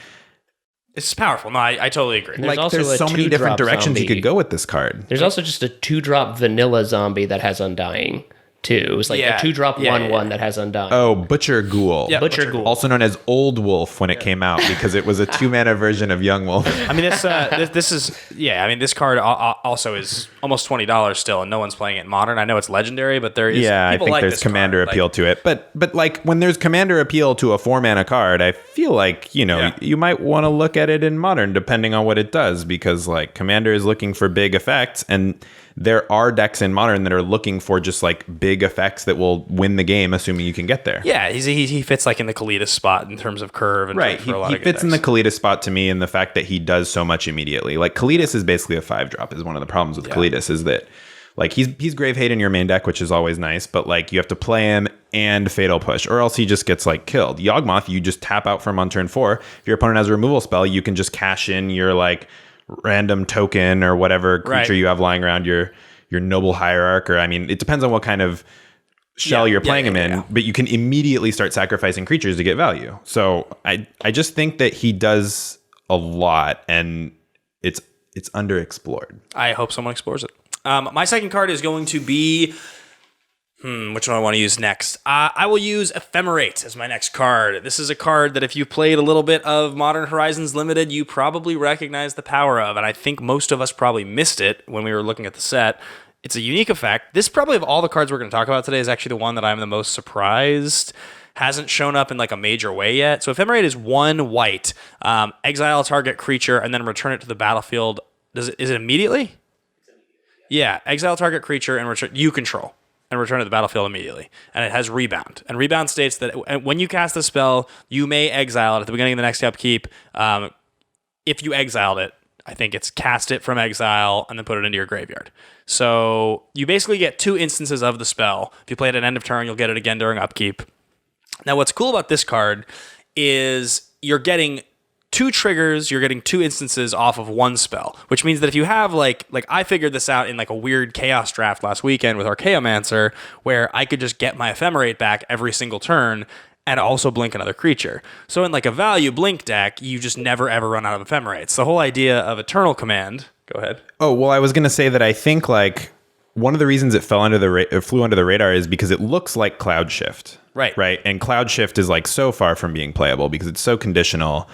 It's powerful. No, I totally agree. There's so many different directions you could go with this card. There's also just a 2-drop vanilla zombie that has Undying. Too. It was like a 2-drop 1/1 that has Undying. Oh, Butcher Ghoul. Yeah, Butcher Ghoul. Also known as Old Wolf when it came out, because it was a 2-mana version of Young Wolf. I mean, this is I mean, this card also is almost $20 still, and no one's playing it in Modern. I know it's legendary, but there is I think there's Commander appeal to it. But like when there's Commander appeal to a 4-mana card, I feel like you might want to look at it in Modern depending on what it does, because like Commander is looking for big effects, and there are decks in Modern that are looking for just like big effects that will win the game, assuming you can get there. Yeah, he fits like in the Kalidas spot in terms of curve. And right, he fits in the Kalidas spot to me, in the fact that he does so much immediately. Like Kalidas is basically a 5-drop. Is one of the problems with Kalidas is that like he's Grave Hate in your main deck, which is always nice, but like you have to play him and Fatal Push, or else he just gets like killed. Yawgmoth, you just tap out from on turn 4. If your opponent has a removal spell, you can just cash in your like random token or whatever creature you have lying around your Noble Hierarch, or I mean, it depends on what kind of shell you're playing him in, but you can immediately start sacrificing creatures to get value. So I just think that he does a lot, and it's underexplored. I hope someone explores it. My second card is going to be which one I want to use next? I will use Ephemerate as my next card. This is a card that if you played a little bit of Modern Horizons Limited, you probably recognize the power of, and I think most of us probably missed it when we were looking at the set. It's a unique effect. This probably, of all the cards we're going to talk about today, is actually the one that I'm the most surprised hasn't shown up in like a major way yet. So Ephemerate is 1 white. Exile a target creature and then return it to the battlefield. Is it immediately? Yeah, exile target creature and return you control. And return to the battlefield immediately. And it has Rebound. And Rebound states that when you cast the spell, you may exile it at the beginning of the next upkeep. If you exiled it, I think it's cast it from exile and then put it into your graveyard. So you basically get 2 instances of the spell. If you play it at end of turn, you'll get it again during upkeep. Now, what's cool about this card is you're getting 2 triggers, you're getting 2 instances off of 1 spell, which means that if you have like I figured this out in like a weird chaos draft last weekend with Archaeomancer, where I could just get my Ephemerate back every single turn and also blink another creature. So in like a value blink deck, you just never ever run out of Ephemerates. The whole idea of Eternal Command. Go ahead. Oh, well, I was going to say that I think like one of the reasons it flew under the radar is because it looks like Cloud Shift. Right. And Cloud Shift is like so far from being playable because it's so conditional.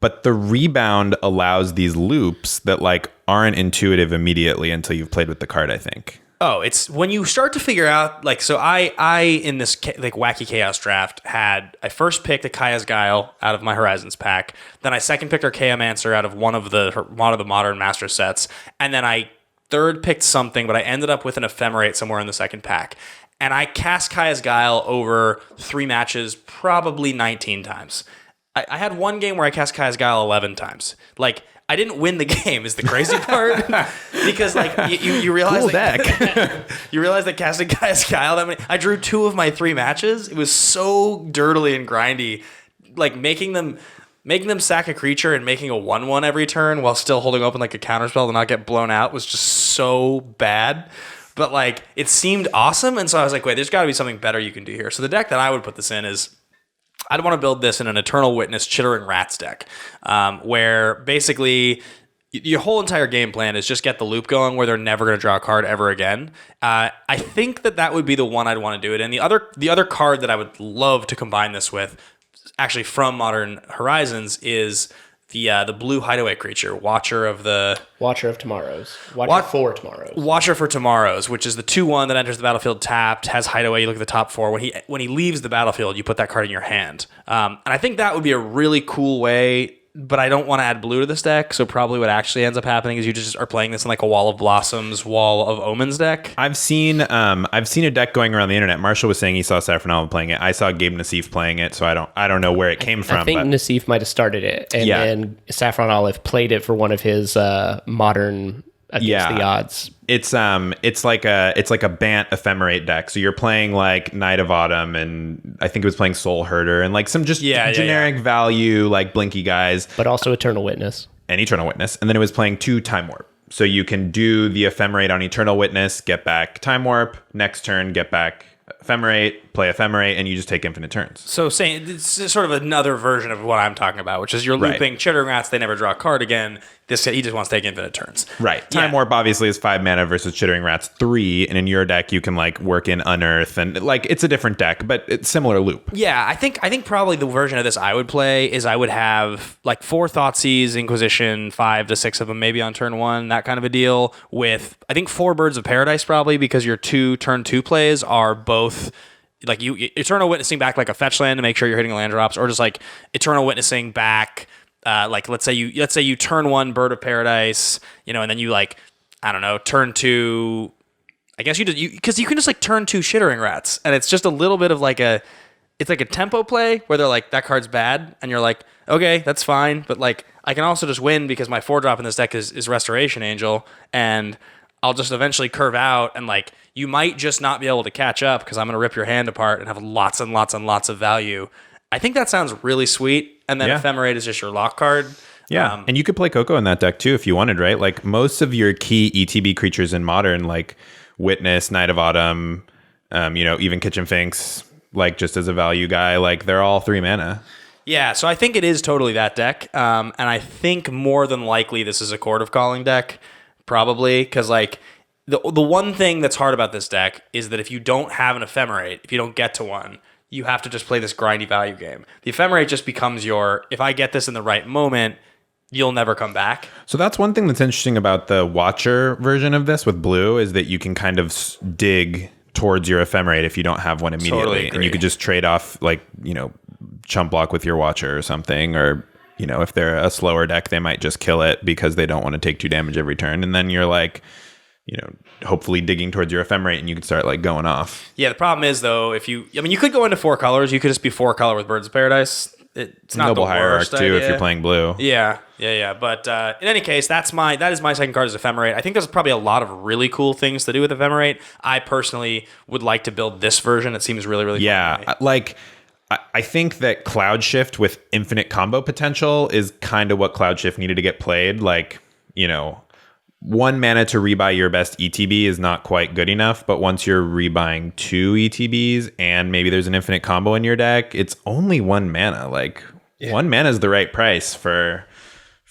But the Rebound allows these loops that like aren't intuitive immediately until you've played with the card, I think. Oh, it's when you start to figure out, like, so I in this like wacky chaos draft I first picked a Kaya's Guile out of my Horizons pack, then I second picked Archaeomancer out of one of the Modern Master sets, and then I third picked something, but I ended up with an Ephemerate somewhere in the second pack. And I cast Kaya's Guile over 3 matches, probably 19 times. I had one game where I cast Kaya's Guile 11 times. Like, I didn't win the game is the crazy part. Because, like, you realize... Cool deck. You realize that casting Kaya's Guile that many... I drew 2 of my 3 matches. It was so dirtily and grindy. Like, making them sack a creature and making a 1/1 every turn while still holding open, like, a counterspell to not get blown out was just so bad. But, like, it seemed awesome. And so I was like, wait, there's got to be something better you can do here. So the deck that I would put this in is... I'd want to build this in an Eternal Witness Chittering Rats deck, where basically your whole entire game plan is just get the loop going where they're never going to draw a card ever again. I think that would be the one I'd want to do it in. The other card that I would love to combine this with, actually from Modern Horizons, is the blue hideaway creature, Watcher of Tomorrows. For Tomorrows. Watcher for Tomorrows, which is the 2/1 that enters the battlefield tapped, has hideaway. You look at the top 4. When he leaves the battlefield, you put that card in your hand. And I think that would be a really cool way but I don't want to add blue to this deck. So probably what actually ends up happening is you just are playing this in like a Wall of Blossoms, Wall of Omens deck. I've seen a deck going around the internet. Marshall was saying he saw Saffron Olive playing it. I saw Gabe Nassif playing it, so I don't know where it came from. I think Nassif might have started it, and then Saffron Olive played it for one of his modern against the odds. It's like a Bant Ephemerate deck. So you're playing like Knight of Autumn, and I think it was playing Soul Herder and like some just generic value like Blinky guys, but also Eternal Witness and Eternal Witness. And then it was playing 2 Time Warp. So you can do the Ephemerate on Eternal Witness, get back Time Warp, next turn get back Ephemerate, play Ephemerate, and you just take infinite turns. So saying it's sort of another version of what I'm talking about, which is you're looping Chittering Rats, they never draw a card again. He just wants to take infinite turns. Right. Time Warp obviously is 5 mana versus Chittering Rats 3, and in your deck you can like work in Unearth, and like it's a different deck, but it's similar loop. Yeah, I think probably the version of this I would play is I would have like 4 Thoughtseize, Inquisition, 5 to 6 of them maybe on turn 1, that kind of a deal, with I think 4 Birds of Paradise probably, because your 2 turn 2 plays are both like you Eternal Witnessing back like a fetch land to make sure you're hitting land drops, or just like Eternal Witnessing back like let's say you turn 1 Bird of Paradise, and then you like, I don't know, turn 2, I guess because you can just like turn 2 Chittering Rats, and it's just a little bit of like it's like a tempo play where they're like, that card's bad, and you're like, okay, that's fine, but like I can also just win because my 4-drop in this deck is Restoration Angel, and I'll just eventually curve out, and like you might just not be able to catch up because I'm going to rip your hand apart and have lots and lots and lots of value. I think that sounds really sweet. And then Ephemerate is just your lock card. Yeah. And you could play Coco in that deck too if you wanted, right? Like most of your key ETB creatures in Modern, like Witness, Knight of Autumn, even Kitchen Finks, like just as a value guy, like they're all 3 mana. Yeah, so I think it is totally that deck. And I think more than likely this is a Chord of Calling deck, probably, because like the one thing that's hard about this deck is that if you don't have an Ephemerate, if you don't get to one, you have to just play this grindy value game. The Ephemerate just becomes if I get this in the right moment, you'll never come back. So that's one thing that's interesting about the Watcher version of this with blue, is that you can kind of dig towards your Ephemerate if you don't have one immediately. Totally agree. And you could just trade off like, chump block with your Watcher or something, or if they're a slower deck, they might just kill it because they don't want to take 2 damage every turn. And then you're like, hopefully digging towards your Ephemerate, and you could start like going off. Yeah, the problem is though, you could go into 4 colors. You could just be 4 color with Birds of Paradise. It's not Noble the Hierarch worst too idea. if you're playing blue. Yeah. But in any case, that is my second card, is Ephemerate. I think there's probably a lot of really cool things to do with Ephemerate. I personally would like to build this version. It seems really, really fun to me. Like I think that Cloud Shift with infinite combo potential is kind of what Cloud Shift needed to get played. Like, 1 mana to rebuy your best ETB is not quite good enough, but once you're rebuying 2 ETBs and maybe there's an infinite combo in your deck, it's only 1 mana. Like 1 mana is the right price for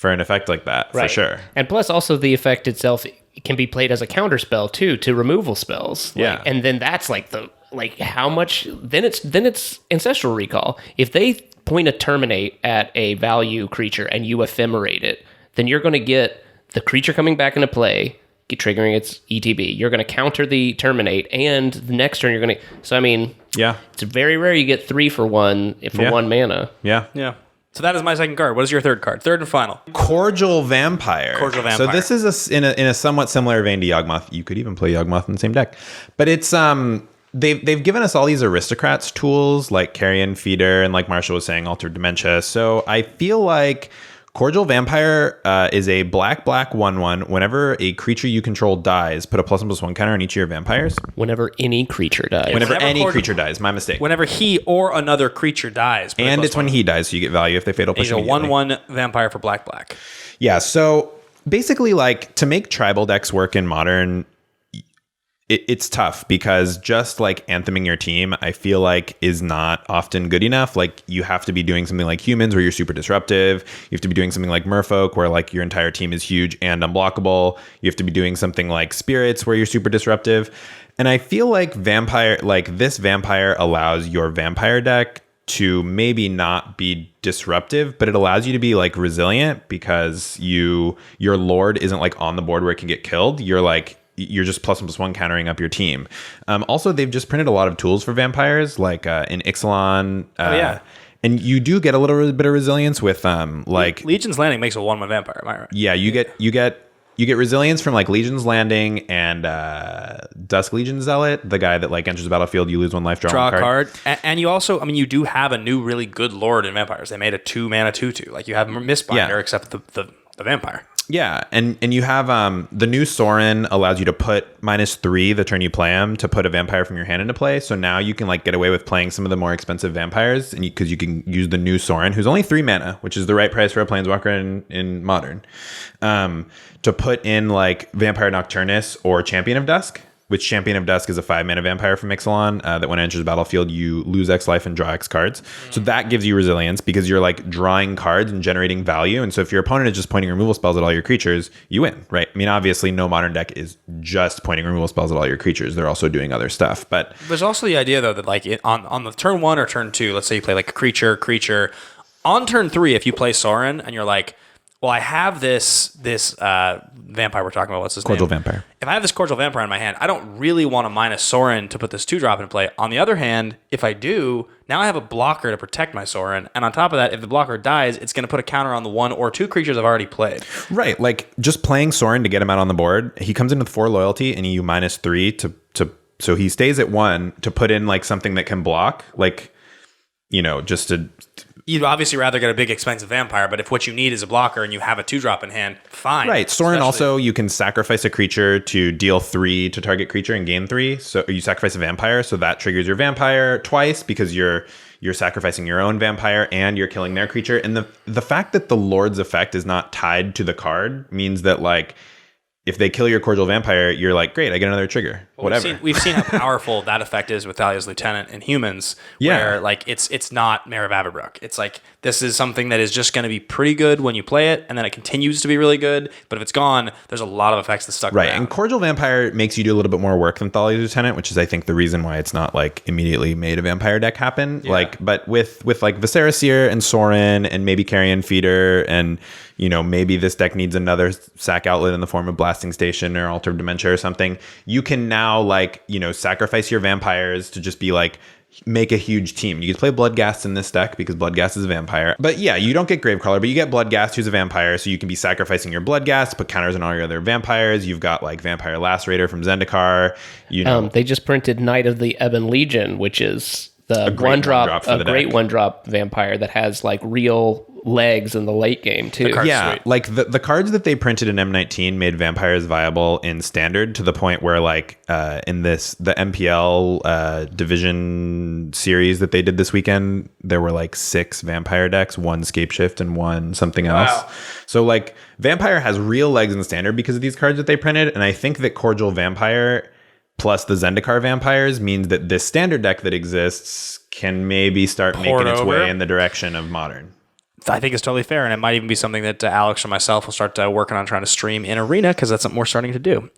an effect like that, for sure. And plus also the effect itself can be played as a counter spell too to removal spells. And then that's like how much then it's Ancestral Recall. If they point a Terminate at a value creature and you Ephemerate it, then you're going to get the creature coming back into play, triggering its ETB. You're going to counter the Terminate, and the next turn you're going to... So, I mean... Yeah. It's very rare you get 3 for 1 1 mana. Yeah. Yeah. So that is my second card. What is your third card? Third and final. Cordial Vampire. So this is in a somewhat similar vein to Yawgmoth. You could even play Yawgmoth in the same deck. But it's... They've given us all these aristocrats tools like Carrion Feeder and, like Marshall was saying, Altered Dementia. So I feel like... Cordial Vampire is a black 1/1. Whenever a creature you control dies, put a +1/+1 counter on each of your vampires. Whenever any creature dies. Whenever any creature dies. My mistake. Whenever he or another creature dies. And it's when he dies, so you get value if they fatal push. He's a 1/1 vampire for black. Yeah, so basically, like, to make tribal decks work in Modern, it's tough because just like antheming your team, I feel like is not often good enough. Like you have to be doing something like Humans where you're super disruptive. You have to be doing something like Merfolk where like your entire team is huge and unblockable. You have to be doing something like Spirits where you're super disruptive. And I feel like this Vampire allows your Vampire deck to maybe not be disruptive, but it allows you to be like resilient because your Lord isn't like on the board where it can get killed. You're just +1/+1 countering up your team. Also, they've just printed a lot of tools for vampires, like in Ixalan. And you do get a little bit of resilience with like Legion's Landing makes a 1/1 vampire. Am I right? yeah, you get resilience from like Legion's Landing and Dusk Legion Zealot, the guy that like enters the battlefield, you lose 1 life, draw Draw one a card. And you also, I mean, you do have a new really good lord in vampires. They made a 2-mana 2/2. Like you have Mistbinder, Yeah. except the vampire. Yeah, and you have the new Sorin allows you to put -3 the turn you play him to put a vampire from your hand into play. So now you can like get away with playing some of the more expensive vampires, and because you can use the new Sorin, who's only 3 mana, which is the right price for a planeswalker in Modern, to put in like Vampire Nocturnus or Champion of Dusk. Which Champion of Dusk is a 5-mana vampire from Ixalan that when it enters the battlefield, you lose X life and draw X cards. So that gives you resilience because you're like drawing cards and generating value. And so if your opponent is just pointing removal spells at all your creatures, you win, right? I mean, obviously, no Modern deck is just pointing removal spells at all your creatures. They're also doing other stuff. But There's also the idea, though, that like on the turn 1 or turn 2, let's say you play like a creature. On turn 3, if you play Sorin and you're like, well, I have this vampire we're talking about. What's his Cordial name? Vampire. If I have this Cordial Vampire in my hand, I don't really want to minus Sorin to put this 2-drop in play. On the other hand, if I do, now I have a blocker to protect my Sorin. And on top of that, if the blocker dies, it's going to put a counter on the 1 or 2 creatures I've already played. Right, like just playing Sorin to get him out on the board. He comes in with 4 loyalty and you -3 to so he stays at 1 to put in like something that can block, like just to. You'd obviously rather get a big expensive vampire, but if what you need is a blocker and you have a 2-drop in hand, fine. Right. Sorin Especially- also, you can sacrifice a creature to deal 3 to target creature and gain 3. So you sacrifice a vampire, so that triggers your vampire twice because you're sacrificing your own vampire and you're killing their creature. And the fact that the Lord's effect is not tied to the card means that like if they kill your Cordial Vampire, you're like, great, I get another trigger. Whatever. We've seen how powerful that effect is with Thalia's Lieutenant in humans, where like it's not Mare of Avabrook. It's like this is something that is just going to be pretty good when you play it, and then it continues to be really good. But if it's gone, there's a lot of effects that stuck Right, around. and Cordial Vampire makes you do a little bit more work than Thalia's Lieutenant, which is I think the reason why it's not like immediately made a vampire deck happen. Yeah. Like, but with like Viscera Seer and Sorin and maybe Carrion Feeder and maybe this deck needs another sack outlet in the form of Blasting Station or Altar of Dementia or something. You can now sacrifice your vampires to just be like make a huge team. You can play Bloodghast in this deck because Bloodghast is a vampire. But yeah, you don't get Gravecrawler, but you get Bloodghast, who's a vampire, so you can be sacrificing your Bloodghast, put counters on all your other vampires. You've got like Vampire Lacerator from Zendikar. They just printed Knight of the Ebon Legion, which is the great one-drop for the great deck. 1-drop vampire that has like real legs in the late game too. Yeah, sweet. like the cards that they printed in M19 made vampires viable in Standard to the point where like in the MPL division series that they did this weekend, there were like 6 vampire decks, 1 Scapeshift and 1 something else. So like vampire has real legs in Standard because of these cards that they printed, and I think that Cordial Vampire plus the Zendikar vampires means that this Standard deck that exists can maybe start making its way in the direction of Modern. I think it's totally fair, and it might even be something that Alex or myself will start working on trying to stream in Arena, because that's something we're starting to do.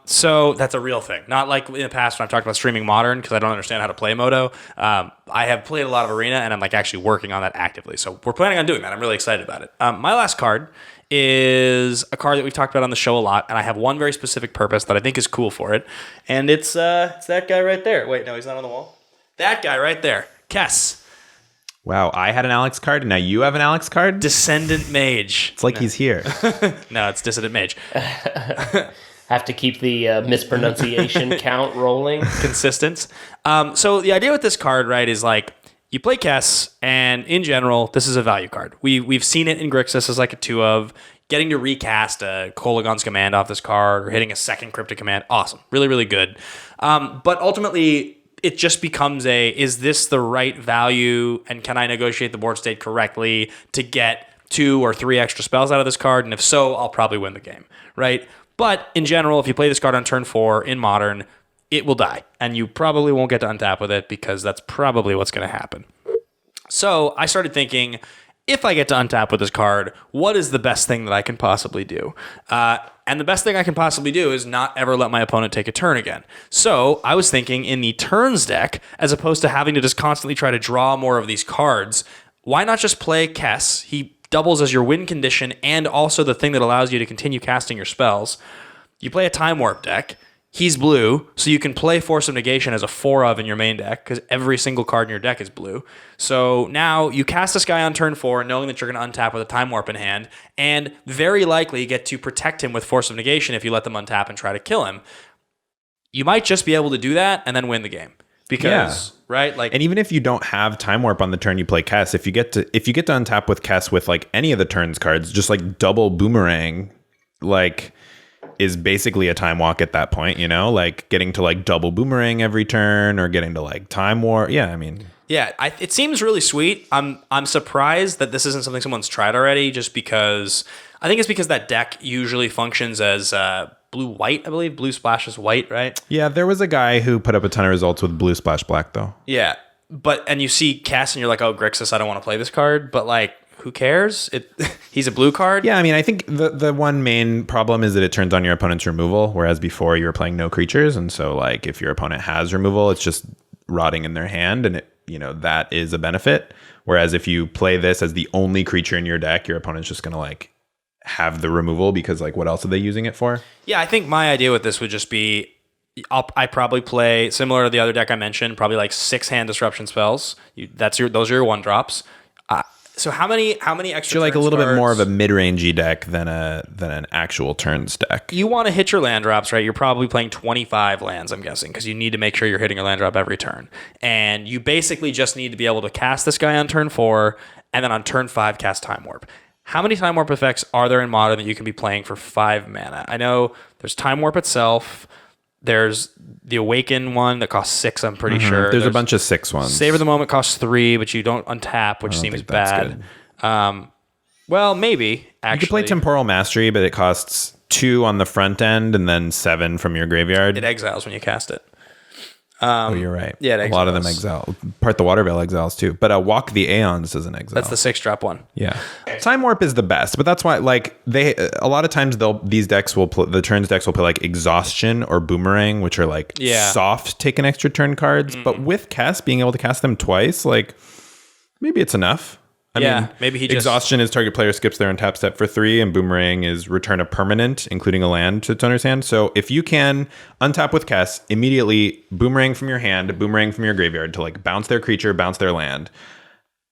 So that's a real thing. Not like in the past when I've talked about streaming Modern, because I don't understand how to play Moto. I have played a lot of Arena, and I'm like actually working on that actively. So we're planning on doing that. I'm really excited about it. My last card is a card that we've talked about on the show a lot, and I have one very specific purpose that I think is cool for it, and it's that guy right there. Wait, no, he's not on the wall. That guy right there, Kess. Wow, I had an Alex card, and now you have an Alex card? Descendant Mage. It's like he's here. No, it's Dissident Mage. Have to keep the mispronunciation count rolling. Consistent. So the idea with this card, right, is like you play Kess, and in general, this is a value card. We've seen it in Grixis as like a 2 of getting to recast a Kolagon's command off this card or hitting a second Cryptic command. Awesome. Really, really good. But ultimately, it just becomes is this the right value, and can I negotiate the board state correctly to get 2 or 3 extra spells out of this card? And if so, I'll probably win the game, right? But in general, if you play this card on turn 4 in Modern, it will die, and you probably won't get to untap with it because that's probably what's going to happen. So I started thinking, if I get to untap with this card, what is the best thing that I can possibly do? And the best thing I can possibly do is not ever let my opponent take a turn again. So I was thinking in the turns deck, as opposed to having to just constantly try to draw more of these cards, why not just play Kess? He doubles as your win condition and also the thing that allows you to continue casting your spells. You play a Time Warp deck. He's blue, so you can play Force of Negation as a 4 of in your main deck because every single card in your deck is blue. So now you cast this guy on turn 4, knowing that you're going to untap with a Time Warp in hand, and very likely get to protect him with Force of Negation if you let them untap and try to kill him. You might just be able to do that and then win the game. Because right, like, and even if you don't have Time Warp on the turn you play Kess, if you get to untap with Kess with like any of the turns cards, just like double Boomerang, like, is basically a time walk at that point, you know, like getting to like double Boomerang every turn or getting to like Time Warp. Yeah, I mean, yeah, it seems really sweet. I'm surprised that this isn't something someone's tried already, just because I think it's because that deck usually functions as blue-white, I believe. Blue Splash is white, right? Yeah, there was a guy who put up a ton of results with Blue Splash Black, though. Yeah, and you see Cass and you're like, oh, Grixis, I don't want to play this card, but like, who cares? He's a blue card. Yeah, I mean, I think the one main problem is that it turns on your opponent's removal, whereas before you were playing no creatures, and so like if your opponent has removal, it's just rotting in their hand, and that is a benefit. Whereas if you play this as the only creature in your deck, your opponent's just gonna like have the removal because like what else are they using it for? Yeah, I think my idea with this would just be I probably play similar to the other deck I mentioned, probably like 6 hand disruption spells. Those are your 1-drops. So how many extra? You're like a little cards? bit more of a mid-rangey deck than an actual turns deck. You want to hit your land drops, right? You're probably playing 25 lands, I'm guessing, because you need to make sure you're hitting your land drop every turn. And you basically just need to be able to cast this guy on turn 4, and then on turn 5 cast Time Warp. How many Time Warp effects are there in Modern that you can be playing for 5 mana? I know there's Time Warp itself. There's the Awaken one that costs 6, I'm pretty sure. There's a bunch of 6 ones. Savor the Moment costs 3, but you don't untap, which seems bad. Well, maybe, actually. You could play Temporal Mastery, but it costs 2 on the front end and then 7 from your graveyard. It exiles when you cast it. You're right. Yeah, a lot of them exile. Part the Waterveil exiles too. But Walk the Aeons doesn't exile. That's the 6-drop one. Yeah. Time Warp is the best, but that's why like a lot of times these decks will play, the turns decks will play like Exhaustion or Boomerang, which are like soft take an extra turn cards. But with Kess being able to cast them twice, like maybe it's enough. I mean, maybe Exhaustion is target player skips their untap step for 3, and Boomerang is return a permanent, including a land, to its owner's hand. So if you can untap with Kess, immediately Boomerang from your hand, Boomerang from your graveyard to like bounce their creature, bounce their land,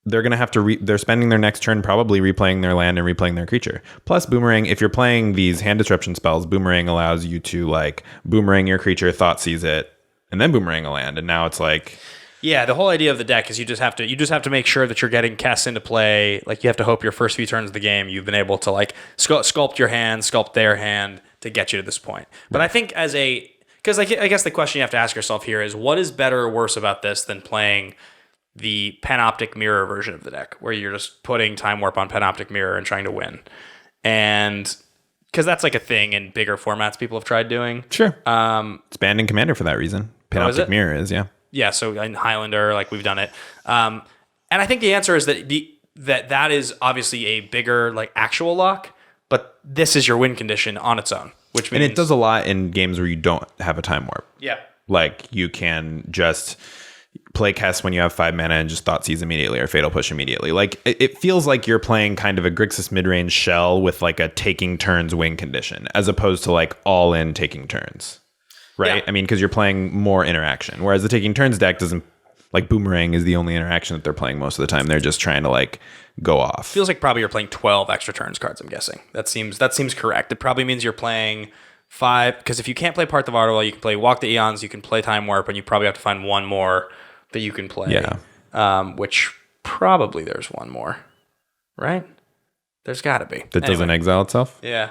they're going to have to they're spending their next turn probably replaying their land and replaying their creature. Plus Boomerang, if you're playing these hand disruption spells, Boomerang allows you to like Boomerang your creature, thought seize it, and then Boomerang a land, and now it's like... Yeah, the whole idea of the deck is you just have to make sure that you're getting Kess into play. Like you have to hope your first few turns of the game you've been able to like sculpt your hand, sculpt their hand to get you to this point. But I think because I guess the question you have to ask yourself here is what is better or worse about this than playing the Panoptic Mirror version of the deck, where you're just putting Time Warp on Panoptic Mirror and trying to win, and because that's like a thing in bigger formats people have tried doing. Sure, it's banned in Commander for that reason. Panoptic Mirror is Yeah, so in Highlander, like we've done it, and I think the answer is that is obviously a bigger like actual lock, but this is your win condition on its own, which means and it does a lot in games where you don't have a Time Warp. Yeah, like you can just play Kess when you have 5 mana and just thought seize immediately or fatal push immediately. Like it feels like you're playing kind of a Grixis mid-range shell with like a taking turns win condition, as opposed to like all in taking turns. Right? Yeah. I mean, because you're playing more interaction. Whereas the Taking Turns deck doesn't... Like, Boomerang is the only interaction that they're playing most of the time. They're just trying to, like, go off. Feels like probably you're playing 12 extra turns cards, I'm guessing. That seems correct. It probably means you're playing 5... Because if you can't play Part the Waterwell, you can play Walk the Eons, you can play Time Warp, and you probably have to find one more that you can play. Yeah. Which probably there's one more. Right? There's got to be. That doesn't exile itself? Yeah.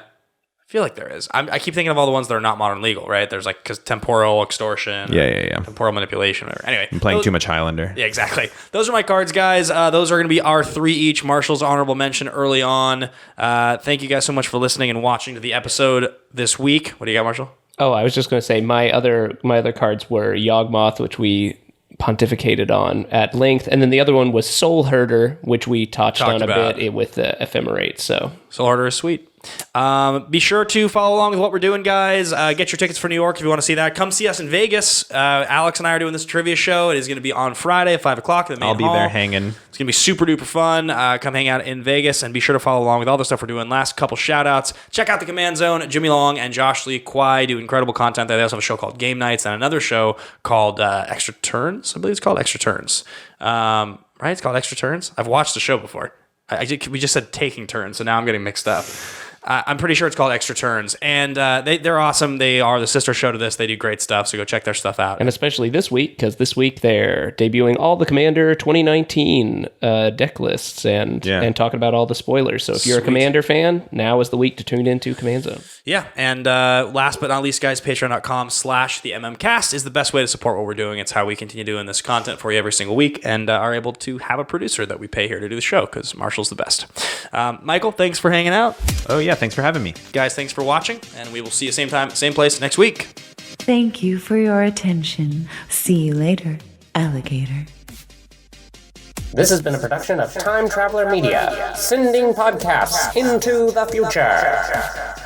I feel like there is. I keep thinking of all the ones that are not modern legal, right? There's like temporal extortion. Yeah. Temporal manipulation. Whatever. Anyway. I'm playing too much Highlander. Yeah, exactly. Those are my cards, guys. Those are going to be our 3 each. Marshall's honorable mention early on. Thank you guys so much for listening and watching to the episode this week. What do you got, Marshall? Oh, I was just going to say my other cards were Yawgmoth, which we pontificated on at length, and then the other one was Soul Herder, which we touched on a bit with the Ephemerate. So Soul Harder is sweet. Be sure to follow along with what we're doing, guys. Get your tickets for New York if you want to see that. Come see us in Vegas. Alex and I are doing this trivia show. It is going to be on Friday at 5 o'clock in the main I'll be hall. there hanging. It's going to be super duper fun. Come hang out in Vegas and be sure to follow along with all the stuff we're doing. Last couple shout outs. Check out the Command Zone. Jimmy Long and Josh Lee Kwai do incredible content there. They also have a show called Game Nights and another show called Extra Turns. I believe it's called Extra Turns. Right? It's called Extra Turns. I've watched the show before. We just said Taking Turns, so now I'm getting mixed up. I'm pretty sure it's called Extra Turns, and they're awesome. They are the sister show to this. They do great stuff, so go check their stuff out. And especially this week, because this week they're debuting all the Commander 2019 deck lists and talking about all the spoilers. So if you're a Commander fan, now is the week to tune into Command Zone. Yeah, and last but not least, guys, patreon.com/theMMcast is the best way to support what we're doing. It's how we continue doing this content for you every single week and are able to have a producer that we pay here to do the show, because Marshall's the best. Michael, thanks for hanging out. Oh, yeah. Thanks for having me. Guys, thanks for watching, and we will see you same time, same place next week. Thank you for your attention. See you later, alligator. This has been a production of Time Traveler Media, sending podcasts into the future.